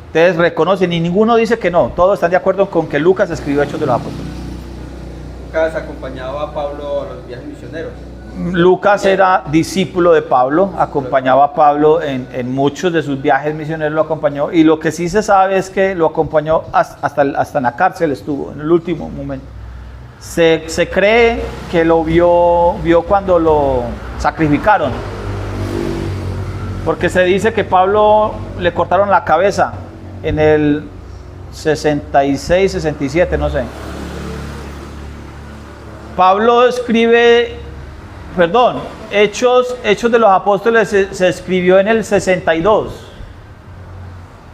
A: ustedes reconocen y ninguno dice que no. Todos están de acuerdo con que Lucas escribió Hechos de los Apóstoles.
C: Lucas acompañaba a Pablo a los viajes misioneros.
A: Lucas era discípulo de Pablo, acompañaba a Pablo en muchos de sus viajes misioneros, lo acompañó, y lo que sí se sabe es que lo acompañó hasta en la cárcel estuvo, en el último momento. Se cree que lo vio cuando lo sacrificaron, porque se dice que Pablo le cortaron la cabeza en el 66, 67, no sé. Pablo escribe, Hechos de los Apóstoles se escribió en el 62.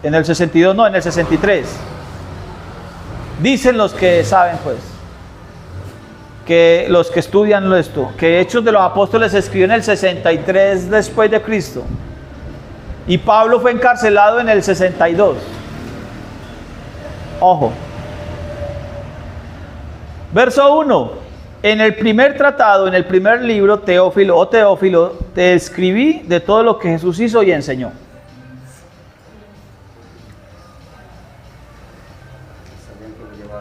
A: En el 62 no, en el 63. Dicen los que saben, pues, que los que estudian esto, que Hechos de los Apóstoles se escribió en el 63 después de Cristo. Y Pablo fue encarcelado en el 62. Ojo. Verso 1. En el primer tratado, en el primer libro, Teófilo, te escribí de todo lo que Jesús hizo y enseñó.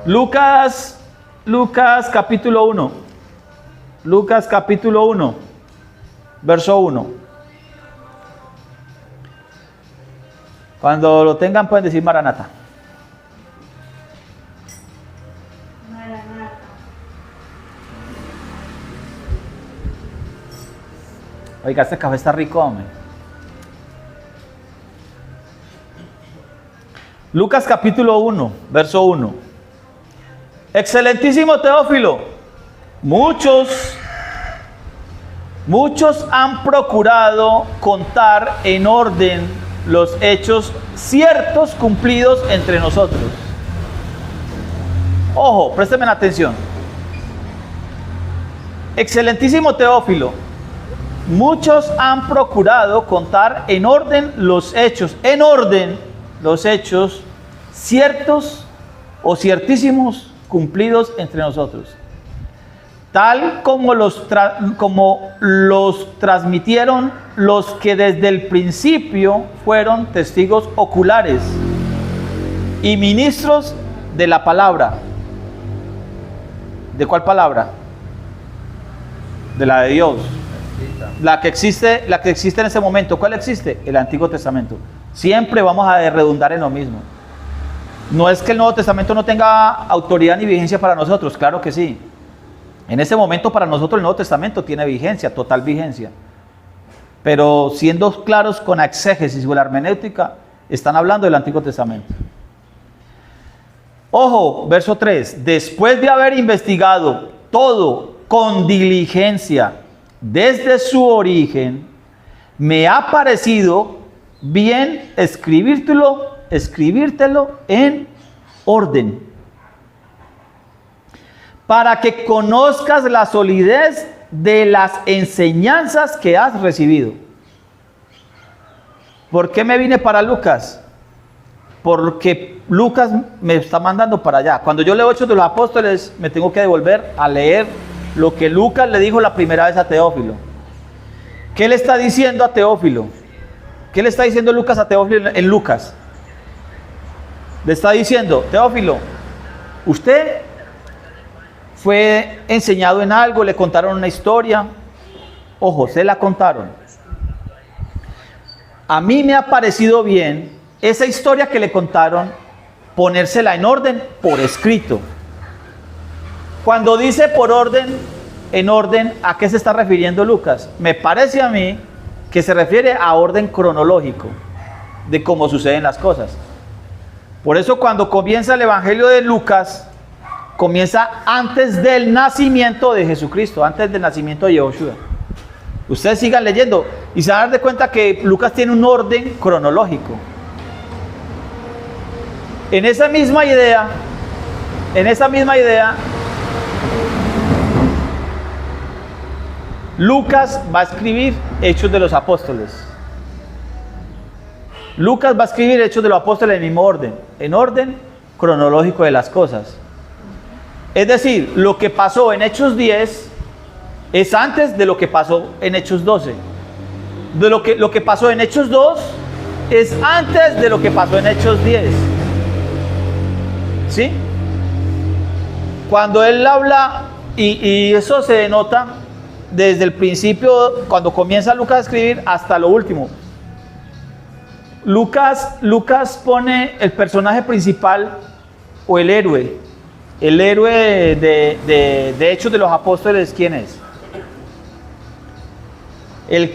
A: Lucas capítulo 1. Lucas capítulo 1, verso 1. Cuando lo tengan pueden decir Maranata. Oiga, este café está rico, hombre. Lucas capítulo 1, verso 1. Excelentísimo Teófilo, muchos han procurado contar en orden los hechos ciertos cumplidos entre nosotros. Ojo, présteme atención. Excelentísimo Teófilo, muchos han procurado contar en orden los hechos ciertos o ciertísimos cumplidos entre nosotros, tal como los transmitieron los que desde el principio fueron testigos oculares y ministros de la palabra. ¿De cuál palabra? De la de Dios. La que existe en ese momento. ¿Cuál existe? El Antiguo Testamento. Siempre vamos a redundar en lo mismo. No es que el Nuevo Testamento no tenga autoridad ni vigencia para nosotros, claro que sí. En ese momento para nosotros el Nuevo Testamento tiene vigencia, total vigencia. Pero siendo claros con la exégesis o la hermenéutica, están hablando del Antiguo Testamento. Ojo, verso 3. Después de haber investigado todo con diligencia desde su origen, me ha parecido bien escribírtelo en orden, para que conozcas la solidez de las enseñanzas que has recibido. ¿Por qué me vine para Lucas? Porque Lucas me está mandando para allá. Cuando yo leo Hechos de los Apóstoles, me tengo que devolver a leer lo que Lucas le dijo la primera vez a Teófilo. ¿Qué le está diciendo a Teófilo? ¿Qué le está diciendo Lucas a Teófilo en Lucas? Le está diciendo, Teófilo, usted fue enseñado en algo, le contaron una historia. Ojo, se la contaron. A mí me ha parecido bien esa historia que le contaron, ponérsela en orden por escrito. Cuando dice por orden, en orden, ¿a qué se está refiriendo Lucas? Me parece a mí que se refiere a orden cronológico de cómo suceden las cosas. Por eso cuando comienza el Evangelio de Lucas, comienza antes del nacimiento de Jesucristo, antes del nacimiento de Yahushua. Ustedes sigan leyendo y se van a dar de cuenta que Lucas tiene un orden cronológico. En esa misma idea, Lucas va a escribir Hechos de los Apóstoles. Lucas va a escribir Hechos de los Apóstoles en el mismo orden, en orden cronológico de las cosas. Es decir, lo que pasó en Hechos 10 es antes de lo que pasó en Hechos 12. Lo que pasó en Hechos 2 es antes de lo que pasó en Hechos 10. ¿Sí? Cuando él habla Y eso se denota desde el principio, cuando comienza Lucas a escribir, hasta lo último. Lucas pone el personaje principal o el héroe de Hechos de los Apóstoles. ¿Quién es? El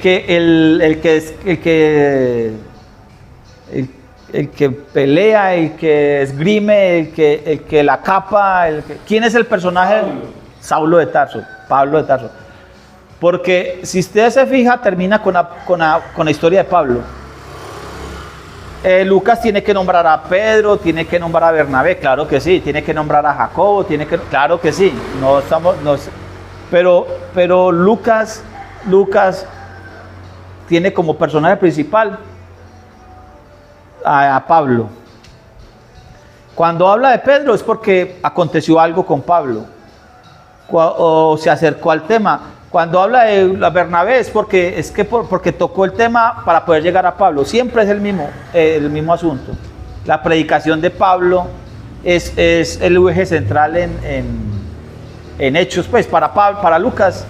A: que pelea, el que esgrime, el que la capa. ¿Quién es el personaje? Saulo de Tarso, Pablo de Tarso. Porque si usted se fija, termina con la historia de Pablo. Lucas tiene que nombrar a Pedro, tiene que nombrar a Bernabé, claro que sí, tiene que nombrar a Jacobo, claro que sí, pero Lucas tiene como personaje principal a Pablo. Cuando habla de Pedro es porque aconteció algo con Pablo o se acercó al tema. Cuando habla de Bernabé es porque tocó el tema para poder llegar a Pablo. Siempre es el mismo asunto. La predicación de Pablo es el eje central en Hechos. Pues para Lucas,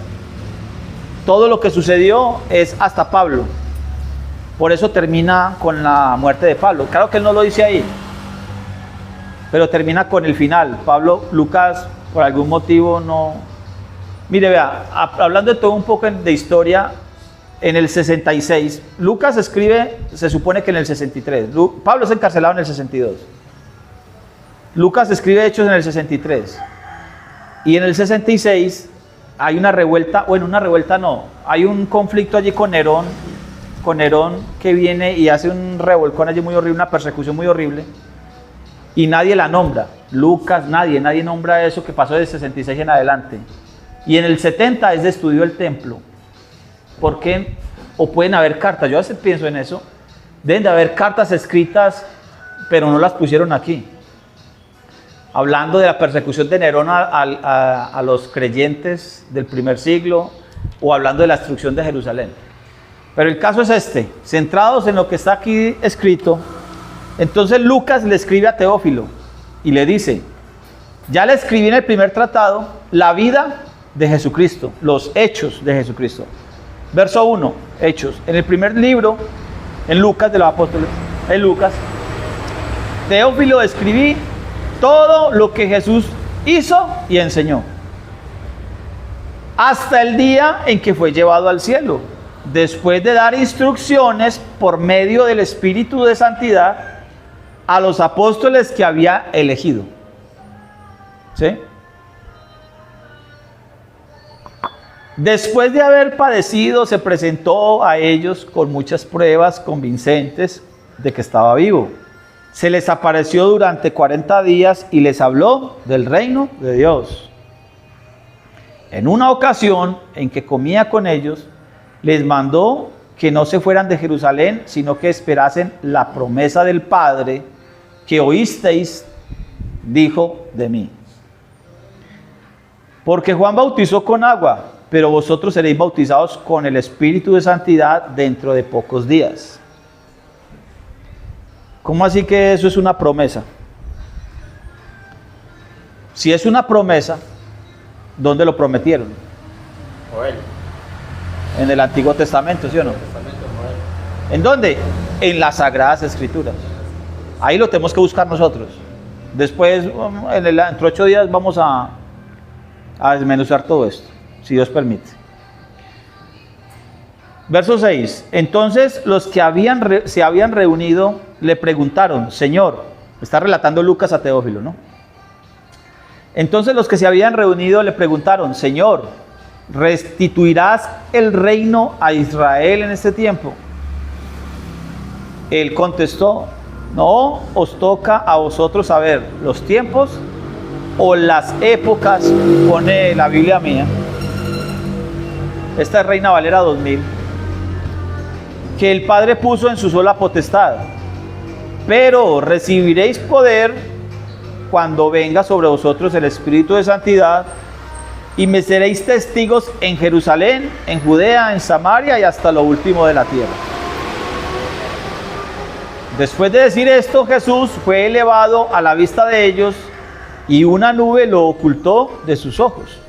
A: todo lo que sucedió es hasta Pablo. Por eso termina con la muerte de Pablo. Claro que él no lo dice ahí, pero termina con el final. Lucas, por algún motivo no... Mire, vea, hablando de todo un poco de historia, en el 66, Lucas escribe, se supone que en el 63, Pablo es encarcelado en el 62, Lucas escribe Hechos en el 63, y en el 66 hay una revuelta, hay un conflicto allí con Nerón que viene y hace un revolcón allí muy horrible, una persecución muy horrible, y nadie la nombra, Lucas, nadie nombra eso que pasó del 66 en adelante. Y en el 70 es de estudio del templo. ¿Por qué? O pueden haber cartas, yo a veces pienso en eso. Deben de haber cartas escritas, pero no las pusieron aquí. Hablando de la persecución de Nerón a los creyentes del primer siglo, o hablando de la destrucción de Jerusalén. Pero el caso es este, centrados en lo que está aquí escrito. Entonces Lucas le escribe a Teófilo y le dice, ya le escribí en el primer tratado la vida de Jesucristo, los hechos de Jesucristo. Verso 1, Hechos. En el primer libro, en Lucas, de los apóstoles, en Lucas, Teófilo escribí todo lo que Jesús hizo y enseñó, hasta el día en que fue llevado al cielo, después de dar instrucciones por medio del Espíritu de Santidad a los apóstoles que había elegido. ¿Sí? Después de haber padecido, se presentó a ellos con muchas pruebas convincentes de que estaba vivo. Se les apareció durante 40 días y les habló del reino de Dios. En una ocasión en que comía con ellos, les mandó que no se fueran de Jerusalén, sino que esperasen la promesa del Padre que oísteis, dijo de mí. Porque Juan bautizó con agua, pero vosotros seréis bautizados con el Espíritu de Santidad dentro de pocos días. ¿Cómo así que eso es una promesa? Si es una promesa, ¿dónde lo prometieron?
C: Joel.
A: En el Antiguo Testamento, ¿sí o no? ¿En dónde? En las Sagradas Escrituras. Ahí lo tenemos que buscar nosotros. Después, entre 8 días, vamos a desmenuzar todo esto, si Dios permite. Verso 6. Entonces los que se habían reunido le preguntaron, Señor, está relatando Lucas a Teófilo, ¿no? Entonces los que se habían reunido le preguntaron, Señor, ¿restituirás el reino a Israel en este tiempo? Él contestó, no os toca a vosotros saber los tiempos o las épocas, pone la Biblia mía, esta es Reina Valera 2000, que el Padre puso en su sola potestad, pero recibiréis poder cuando venga sobre vosotros el Espíritu de Santidad y me seréis testigos en Jerusalén, en Judea, en Samaria y hasta lo último de la tierra. Después de decir esto, Jesús fue elevado a la vista de ellos y una nube lo ocultó de sus ojos.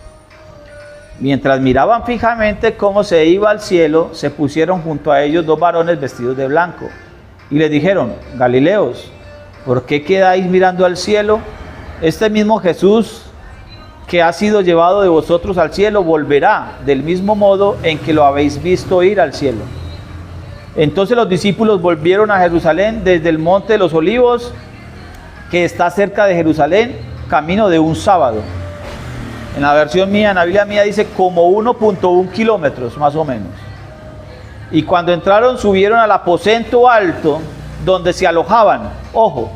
A: Mientras miraban fijamente cómo se iba al cielo, se pusieron junto a ellos 2 varones vestidos de blanco. Y les dijeron: Galileos, ¿por qué quedáis mirando al cielo? Este mismo Jesús que ha sido llevado de vosotros al cielo volverá del mismo modo en que lo habéis visto ir al cielo. Entonces los discípulos volvieron a Jerusalén desde el monte de los Olivos, que está cerca de Jerusalén, camino de un sábado. En la versión mía, en la Biblia mía dice como 1.1 kilómetros más o menos. Y cuando entraron, subieron al aposento alto donde se alojaban. Ojo,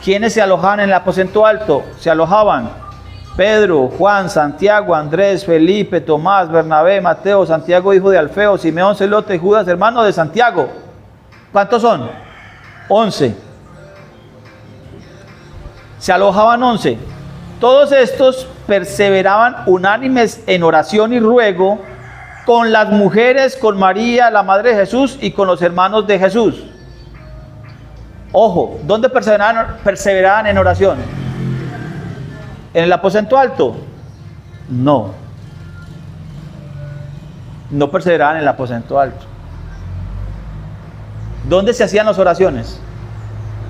A: ¿quiénes se alojaban en el aposento alto? Se alojaban Pedro, Juan, Santiago, Andrés, Felipe, Tomás, Bernabé, Mateo, Santiago hijo de Alfeo, Simeón, Celote, Judas, hermano de Santiago. ¿Cuántos son? 11. Se alojaban 11. Todos estos perseveraban unánimes en oración y ruego con las mujeres, con María, la madre de Jesús, y con los hermanos de Jesús. Ojo, ¿dónde perseveraban en oración? ¿En el aposento alto? No. No perseveraban en el aposento alto. ¿Dónde se hacían las oraciones?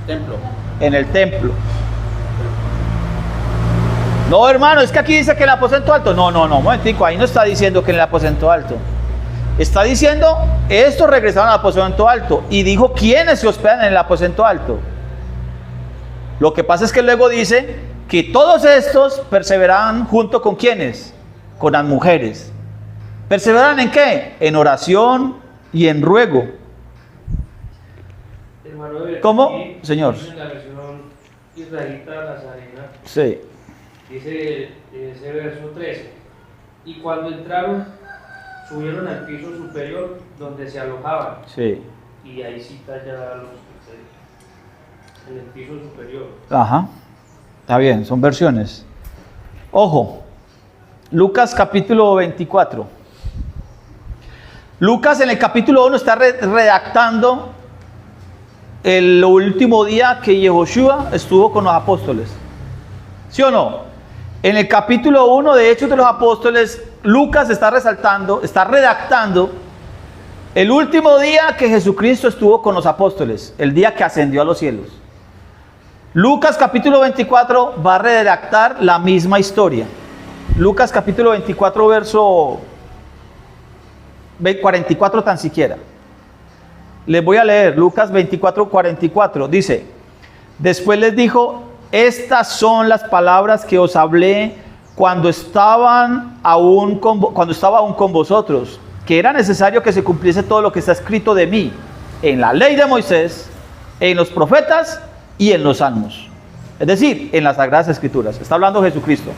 C: Templo.
A: En el templo. No, hermano, es que aquí dice que en el aposento alto. No, un momentico, ahí no está diciendo que en el aposento alto. Está diciendo, estos regresaron al aposento alto. Y dijo, ¿quiénes se hospedan en el aposento alto? Lo que pasa es que luego dice que todos estos perseveraban junto con ¿quiénes? Con las mujeres. ¿Perseveraban en qué? En oración y en ruego. ¿Cómo? Señor.
D: En la versión israelita nazarena,
A: Sí.
D: dice ese verso 13: y cuando entraron, subieron al piso superior donde se alojaban.
A: Sí.
D: Y ahí cita ya los en el piso superior.
A: Ajá. Está bien, son versiones. Ojo. Lucas capítulo 24. Lucas en el capítulo 1 está redactando el último día que Yehoshua estuvo con los apóstoles. ¿Sí o no? En el capítulo 1 de Hechos de los Apóstoles, Lucas está resaltando, está redactando el último día que Jesucristo estuvo con los apóstoles, el día que ascendió a los cielos. Lucas capítulo 24 va a redactar la misma historia. Lucas capítulo 24 verso 44 tan siquiera. Les voy a leer Lucas 24, 44. Dice: después les dijo: estas son las palabras que os hablé cuando estaba aún con vosotros, que era necesario que se cumpliese todo lo que está escrito de mí en la ley de Moisés, en los profetas y en los salmos. Es decir, en las Sagradas Escrituras. Está hablando Jesucristo.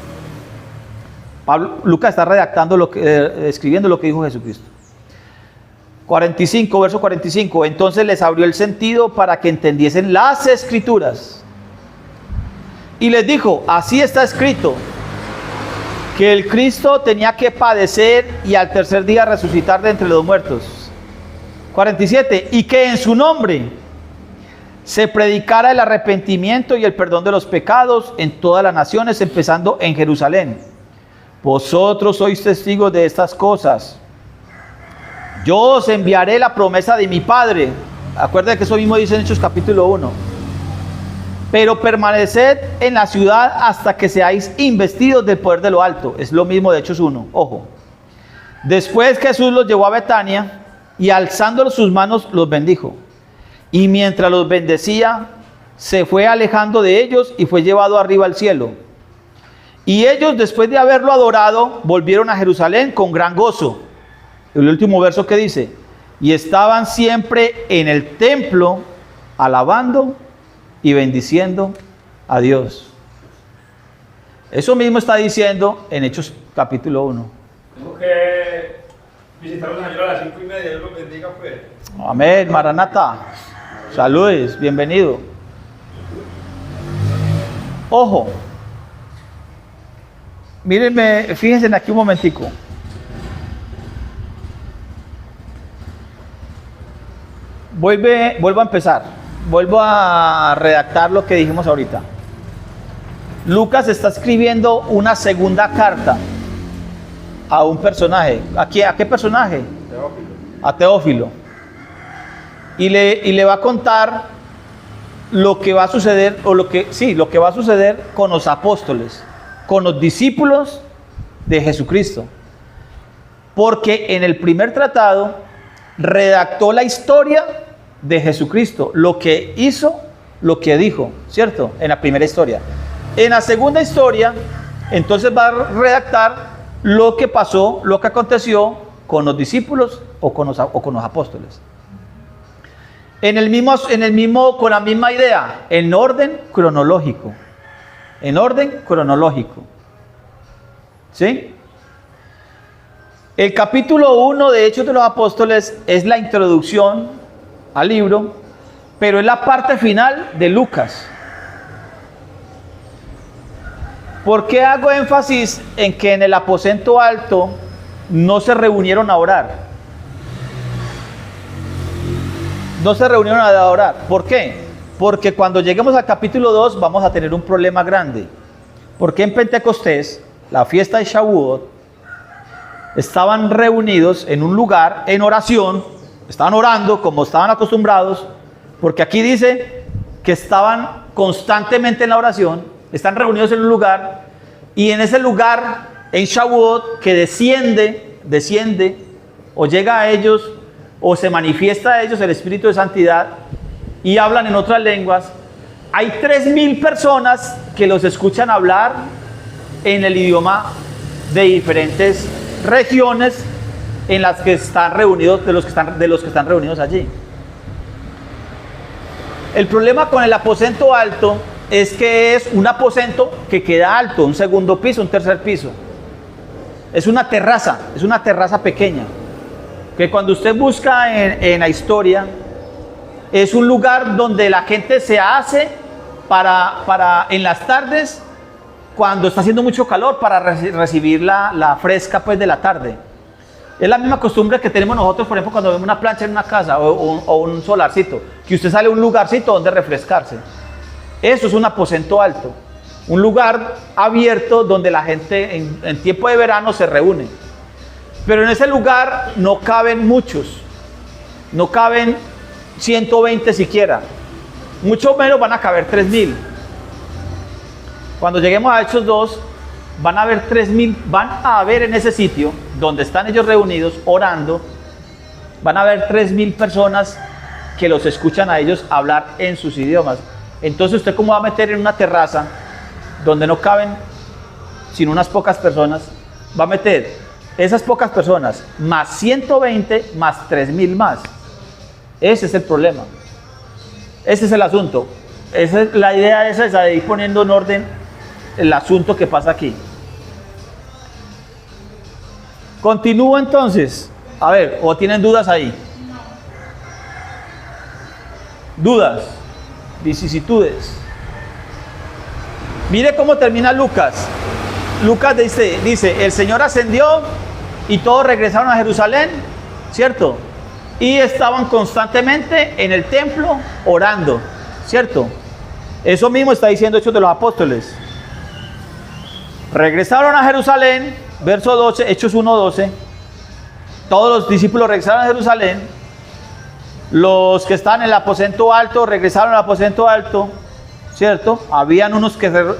A: Lucas está redactando escribiendo lo que dijo Jesucristo. 45, verso 45. Entonces les abrió el sentido para que entendiesen las Escrituras. Y les dijo: así está escrito, que el Cristo tenía que padecer y al tercer día resucitar de entre los muertos. 47. Y que en su nombre se predicara el arrepentimiento y el perdón de los pecados en todas las naciones, empezando en Jerusalén. Vosotros sois testigos de estas cosas. Yo os enviaré la promesa de mi Padre. Acuérdense que eso mismo dice en Hechos capítulo 1. Pero permaneced en la ciudad hasta que seáis investidos del poder de lo alto. Es lo mismo de Hechos 1. Ojo. Después Jesús los llevó a Betania y alzando sus manos los bendijo. Y mientras los bendecía, se fue alejando de ellos y fue llevado arriba al cielo. Y ellos, después de haberlo adorado, volvieron a Jerusalén con gran gozo. El último verso que dice: y estaban siempre en el templo alabando y bendiciendo a Dios. Eso mismo está diciendo en Hechos capítulo 1.
B: Tengo que visitar a los señores a las 5:30. Dios los bendiga, pues.
A: Amén, Maranata. Saludes, bienvenido. Ojo. Mírenme, fíjense aquí un momentico. Vuelvo a empezar. Vuelvo a redactar lo que dijimos ahorita. Lucas está escribiendo una segunda carta a un personaje. ¿A qué personaje?
B: Teófilo.
A: A Teófilo. Y le va a contar lo que va a suceder, lo que va a suceder con los apóstoles, con los discípulos de Jesucristo. Porque en el primer tratado redactó la historia de Jesucristo, lo que hizo, lo que dijo, ¿cierto? En la primera historia. En la segunda historia, entonces va a redactar lo que pasó, lo que aconteció con los discípulos o con los apóstoles. Con la misma idea, en orden cronológico. En orden cronológico. ¿Sí? El capítulo 1 de Hechos de los Apóstoles es la introducción al libro, pero es la parte final de Lucas. ¿Por qué hago énfasis en que en el aposento alto no se reunieron a orar? No se reunieron a orar. ¿Por qué? Porque cuando lleguemos al capítulo 2 vamos a tener un problema grande. Porque en Pentecostés, la fiesta de Shavuot, estaban reunidos en un lugar en oración, estaban orando como estaban acostumbrados, porque aquí dice que estaban constantemente en la oración, están reunidos en un lugar, y en ese lugar, en Shavuot, que desciende, o llega a ellos, o se manifiesta a ellos el Espíritu de Santidad, y hablan en otras lenguas. Hay 3.000 personas que los escuchan hablar en el idioma de diferentes regiones en las que están reunidos, de los que están reunidos allí. El problema con el aposento alto es que es un aposento que queda alto, un segundo piso, un tercer piso. Es una terraza pequeña, que cuando usted busca en la historia, es un lugar donde la gente se hace para en las tardes, cuando está haciendo mucho calor, para recibir la fresca pues de la tarde. Es la misma costumbre que tenemos nosotros, por ejemplo, cuando vemos una plancha en una casa o un solarcito, que usted sale a un lugarcito donde refrescarse. Eso es un aposento alto, un lugar abierto donde la gente en tiempo de verano se reúne. Pero en ese lugar no caben muchos, no caben 120 siquiera, mucho menos van a caber 3.000. Cuando lleguemos a Hechos 2, van a haber 3.000, van a haber en ese sitio donde están ellos reunidos orando, van a haber 3.000 personas que los escuchan a ellos hablar en sus idiomas. Entonces, ¿usted cómo va a meter en una terraza donde no caben sino unas pocas personas? Va a meter esas pocas personas más 120 más 3.000 más. Ese es el problema. Ese es el asunto. La idea es esa, de ir poniendo en orden el asunto que pasa aquí. Continúo entonces. A ver, ¿o tienen dudas ahí? Dudas, vicisitudes. Mire cómo termina Lucas. Lucas dice, el Señor ascendió y todos regresaron a Jerusalén, ¿cierto? Y estaban constantemente en el templo orando, ¿cierto? Eso mismo está diciendo Hechos de los Apóstoles. Regresaron a Jerusalén, verso 12, Hechos 1:12. Todos los discípulos regresaron a Jerusalén. Los que estaban en el aposento alto regresaron al aposento alto, ¿cierto? Habían unos que...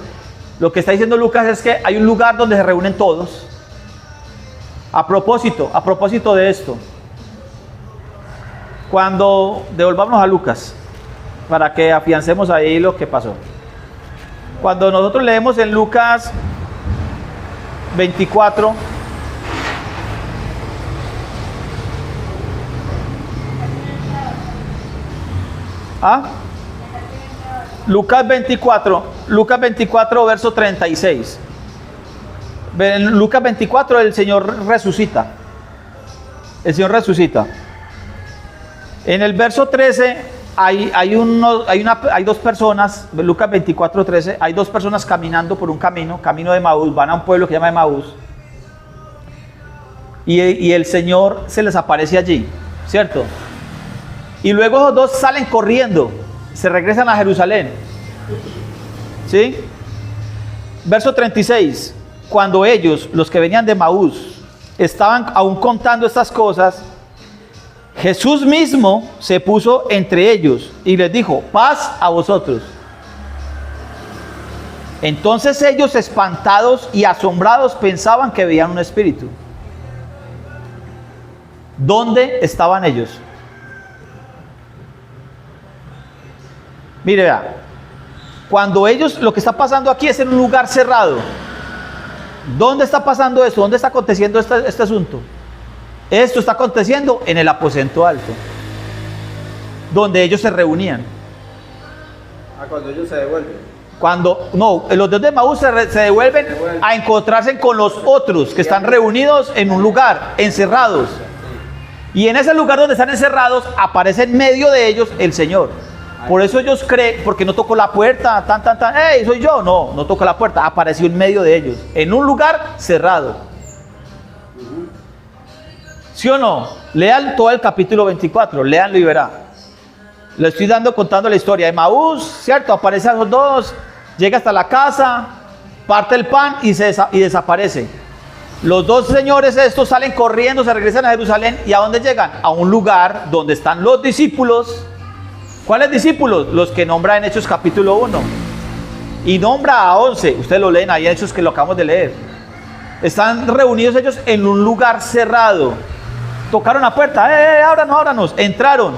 A: Lo que está diciendo Lucas es que hay un lugar donde se reúnen todos. A propósito de esto, cuando devolvamos a Lucas, para que afiancemos ahí lo que pasó. Cuando nosotros leemos en Lucas 24, Lucas 24, verso 36. En Lucas 24 el Señor resucita. En el verso 13 hay dos personas, Lucas 24, 13, hay dos personas caminando por un camino de Emaús, van a un pueblo que se llama Emaús. Y el Señor se les aparece allí, ¿cierto? Y luego esos dos salen corriendo, se regresan a Jerusalén. ¿Sí? Verso 36. Cuando ellos, los que venían de Emaús, estaban aún contando estas cosas, Jesús mismo se puso entre ellos y les dijo: paz a vosotros. Entonces ellos, espantados y asombrados, pensaban que veían un espíritu. ¿Dónde estaban ellos? Mire, vea, cuando ellos, lo que está pasando aquí es en un lugar cerrado. ¿Dónde está pasando esto? ¿Dónde está aconteciendo este asunto? Esto está aconteciendo en el aposento alto, donde ellos se reunían.
C: Cuando ellos se devuelven.
A: Los de Emaús se devuelven a encontrarse con los otros que están reunidos en un lugar, encerrados. Y en ese lugar donde están encerrados, aparece en medio de ellos el Señor. Por eso ellos creen, porque no tocó la puerta, ¡hey, soy yo! No tocó la puerta, apareció en medio de ellos, en un lugar cerrado. ¿Sí o no? Lean todo el capítulo 24, léanlo y verá. Le estoy contando la historia. Emaús, ¿cierto? Aparece a los dos, llega hasta la casa, parte el pan y desaparece. Los dos señores estos salen corriendo, se regresan a Jerusalén. ¿Y a dónde llegan? A un lugar donde están los discípulos. ¿Cuáles discípulos? Los que nombra en Hechos capítulo 1. Y nombra a 11. Ustedes lo leen ahí en Hechos, que lo acabamos de leer. Están reunidos ellos en un lugar cerrado. Tocaron la puerta. Ábranos. Entraron.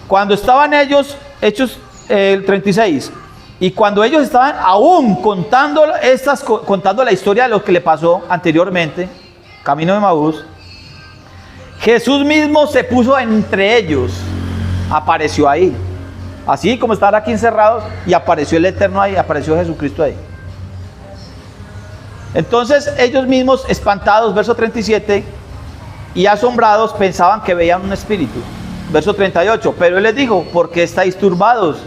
A: Cuando estaban ellos, Hechos 36. Y cuando ellos estaban aún contando la historia de lo que le pasó anteriormente, camino de Emaús, Jesús mismo se puso entre ellos. Apareció ahí, así como estaban aquí encerrados, y apareció el Eterno ahí, apareció Jesucristo ahí. Entonces ellos mismos, espantados, verso 37, y asombrados, pensaban que veían un espíritu. Verso 38, pero Él les dijo: ¿por qué estáis turbados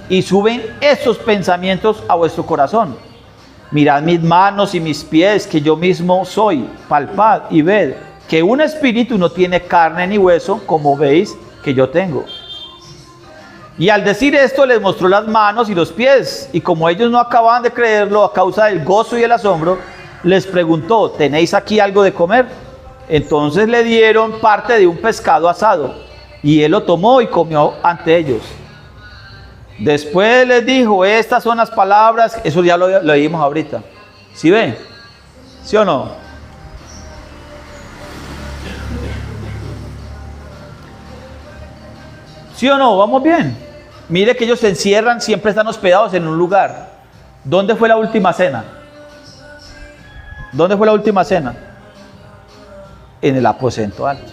A: y suben estos pensamientos a vuestro corazón? Mirad mis manos y mis pies, que yo mismo soy. Palpad y ved que un espíritu no tiene carne ni hueso, como veis que yo tengo. Y al decir esto, les mostró las manos y los pies, y como ellos no acababan de creerlo a causa del gozo y el asombro, les preguntó: ¿tenéis aquí algo de comer? Entonces le dieron parte de un pescado asado, y él lo tomó y comió ante ellos. Después les dijo: estas son las palabras. Eso ya lo leímos ahorita. ¿Sí ven? ¿Sí o no? ¿Sí o no? ¿Vamos bien? Mire que ellos se encierran, siempre están hospedados en un lugar. ¿Dónde fue la última cena? ¿Dónde fue la última cena? En el aposento alto.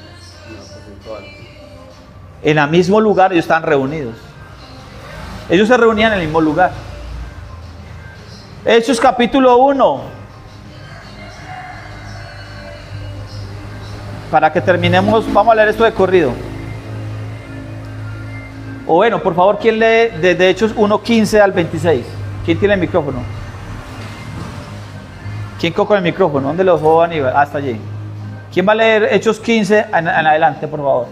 A: En el mismo lugar ellos estaban reunidos. Ellos se reunían en el mismo lugar. Hechos capítulo 1. Para que terminemos, vamos a leer esto de corrido. O bueno, por favor, ¿quién lee desde Hechos 1:15 al 26? ¿Quién tiene el micrófono? ¿Quién coge el micrófono? ¿Dónde lo dejó Aníbal? Hasta allí. ¿Quién va a leer Hechos 15 en adelante, por favor?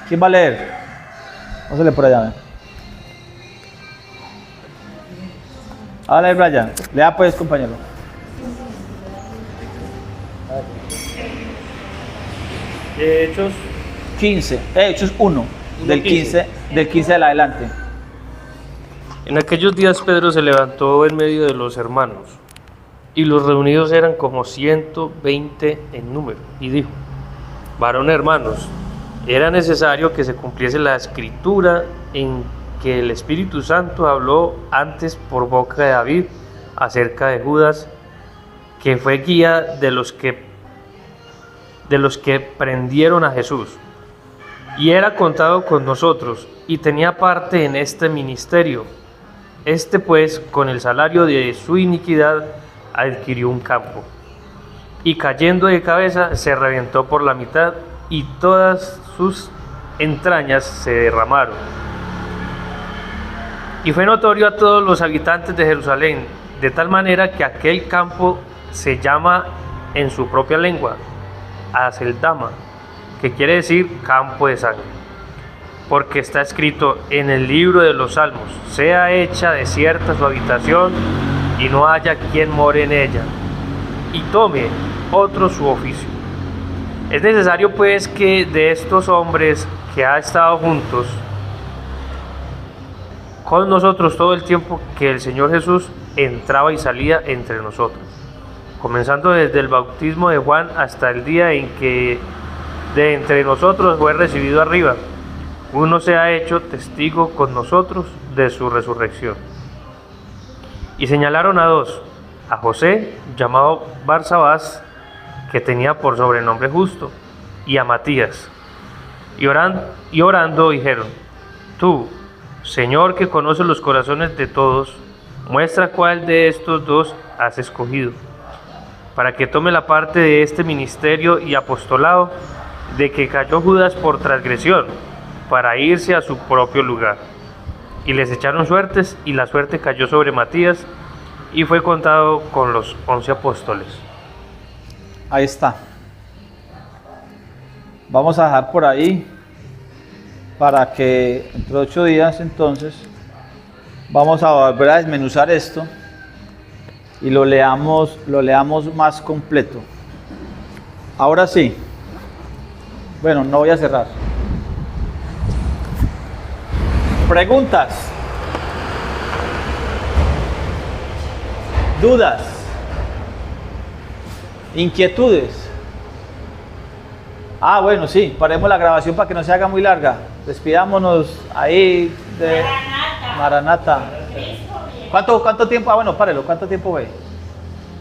A: ¿Quién va a leer? Vamos a leer por allá. Háblale, Brian. Lea pues, compañero.
D: Hechos
A: 15, Hechos 1, del 15 del adelante.
D: En aquellos días Pedro se levantó en medio de los hermanos, y los reunidos eran como 120 en número, y dijo: varones hermanos, era necesario que se cumpliese la escritura en que el Espíritu Santo habló antes por boca de David acerca de Judas, que fue guía de los que prendieron a Jesús, y era contado con nosotros, y tenía parte en este ministerio. Este pues, con el salario de su iniquidad, adquirió un campo, y cayendo de cabeza se reventó por la mitad, y todas sus entrañas se derramaron. Y fue notorio a todos los habitantes de Jerusalén, de tal manera que aquel campo se llama en su propia lengua Aceldama, que quiere decir campo de sangre, porque está escrito en el libro de los Salmos: sea hecha desierta su habitación y no haya quien more en ella. y tome otro su oficio. Es necesario pues que de estos hombres que ha estado juntos con nosotros todo el tiempo que el Señor Jesús entraba y salía entre nosotros, comenzando desde el bautismo de Juan hasta el día en que de entre nosotros fue recibido arriba, uno se ha hecho testigo con nosotros de su resurrección. Y señalaron a dos, a José, llamado Barsabás, que tenía por sobrenombre Justo, y a Matías. Y orando dijeron: Tú, Señor, que conoces los corazones de todos, muestra cuál de estos dos has escogido, para que tome la parte de este ministerio y apostolado de que cayó Judas por transgresión, para irse a su propio lugar. Y les echaron suertes, y la suerte cayó sobre Matías, y fue contado con los 11 apóstoles.
A: Ahí está. Vamos a dejar por ahí para que entre 8 días entonces vamos a volver a desmenuzar esto y lo leamos más completo. Ahora sí. Bueno, no voy a cerrar. Preguntas. Dudas. Inquietudes. Bueno, sí, paremos la grabación para que no se haga muy larga. Despidámonos ahí de Maranata. ¿Cuánto tiempo? Bueno, párelo, ¿cuánto tiempo ve?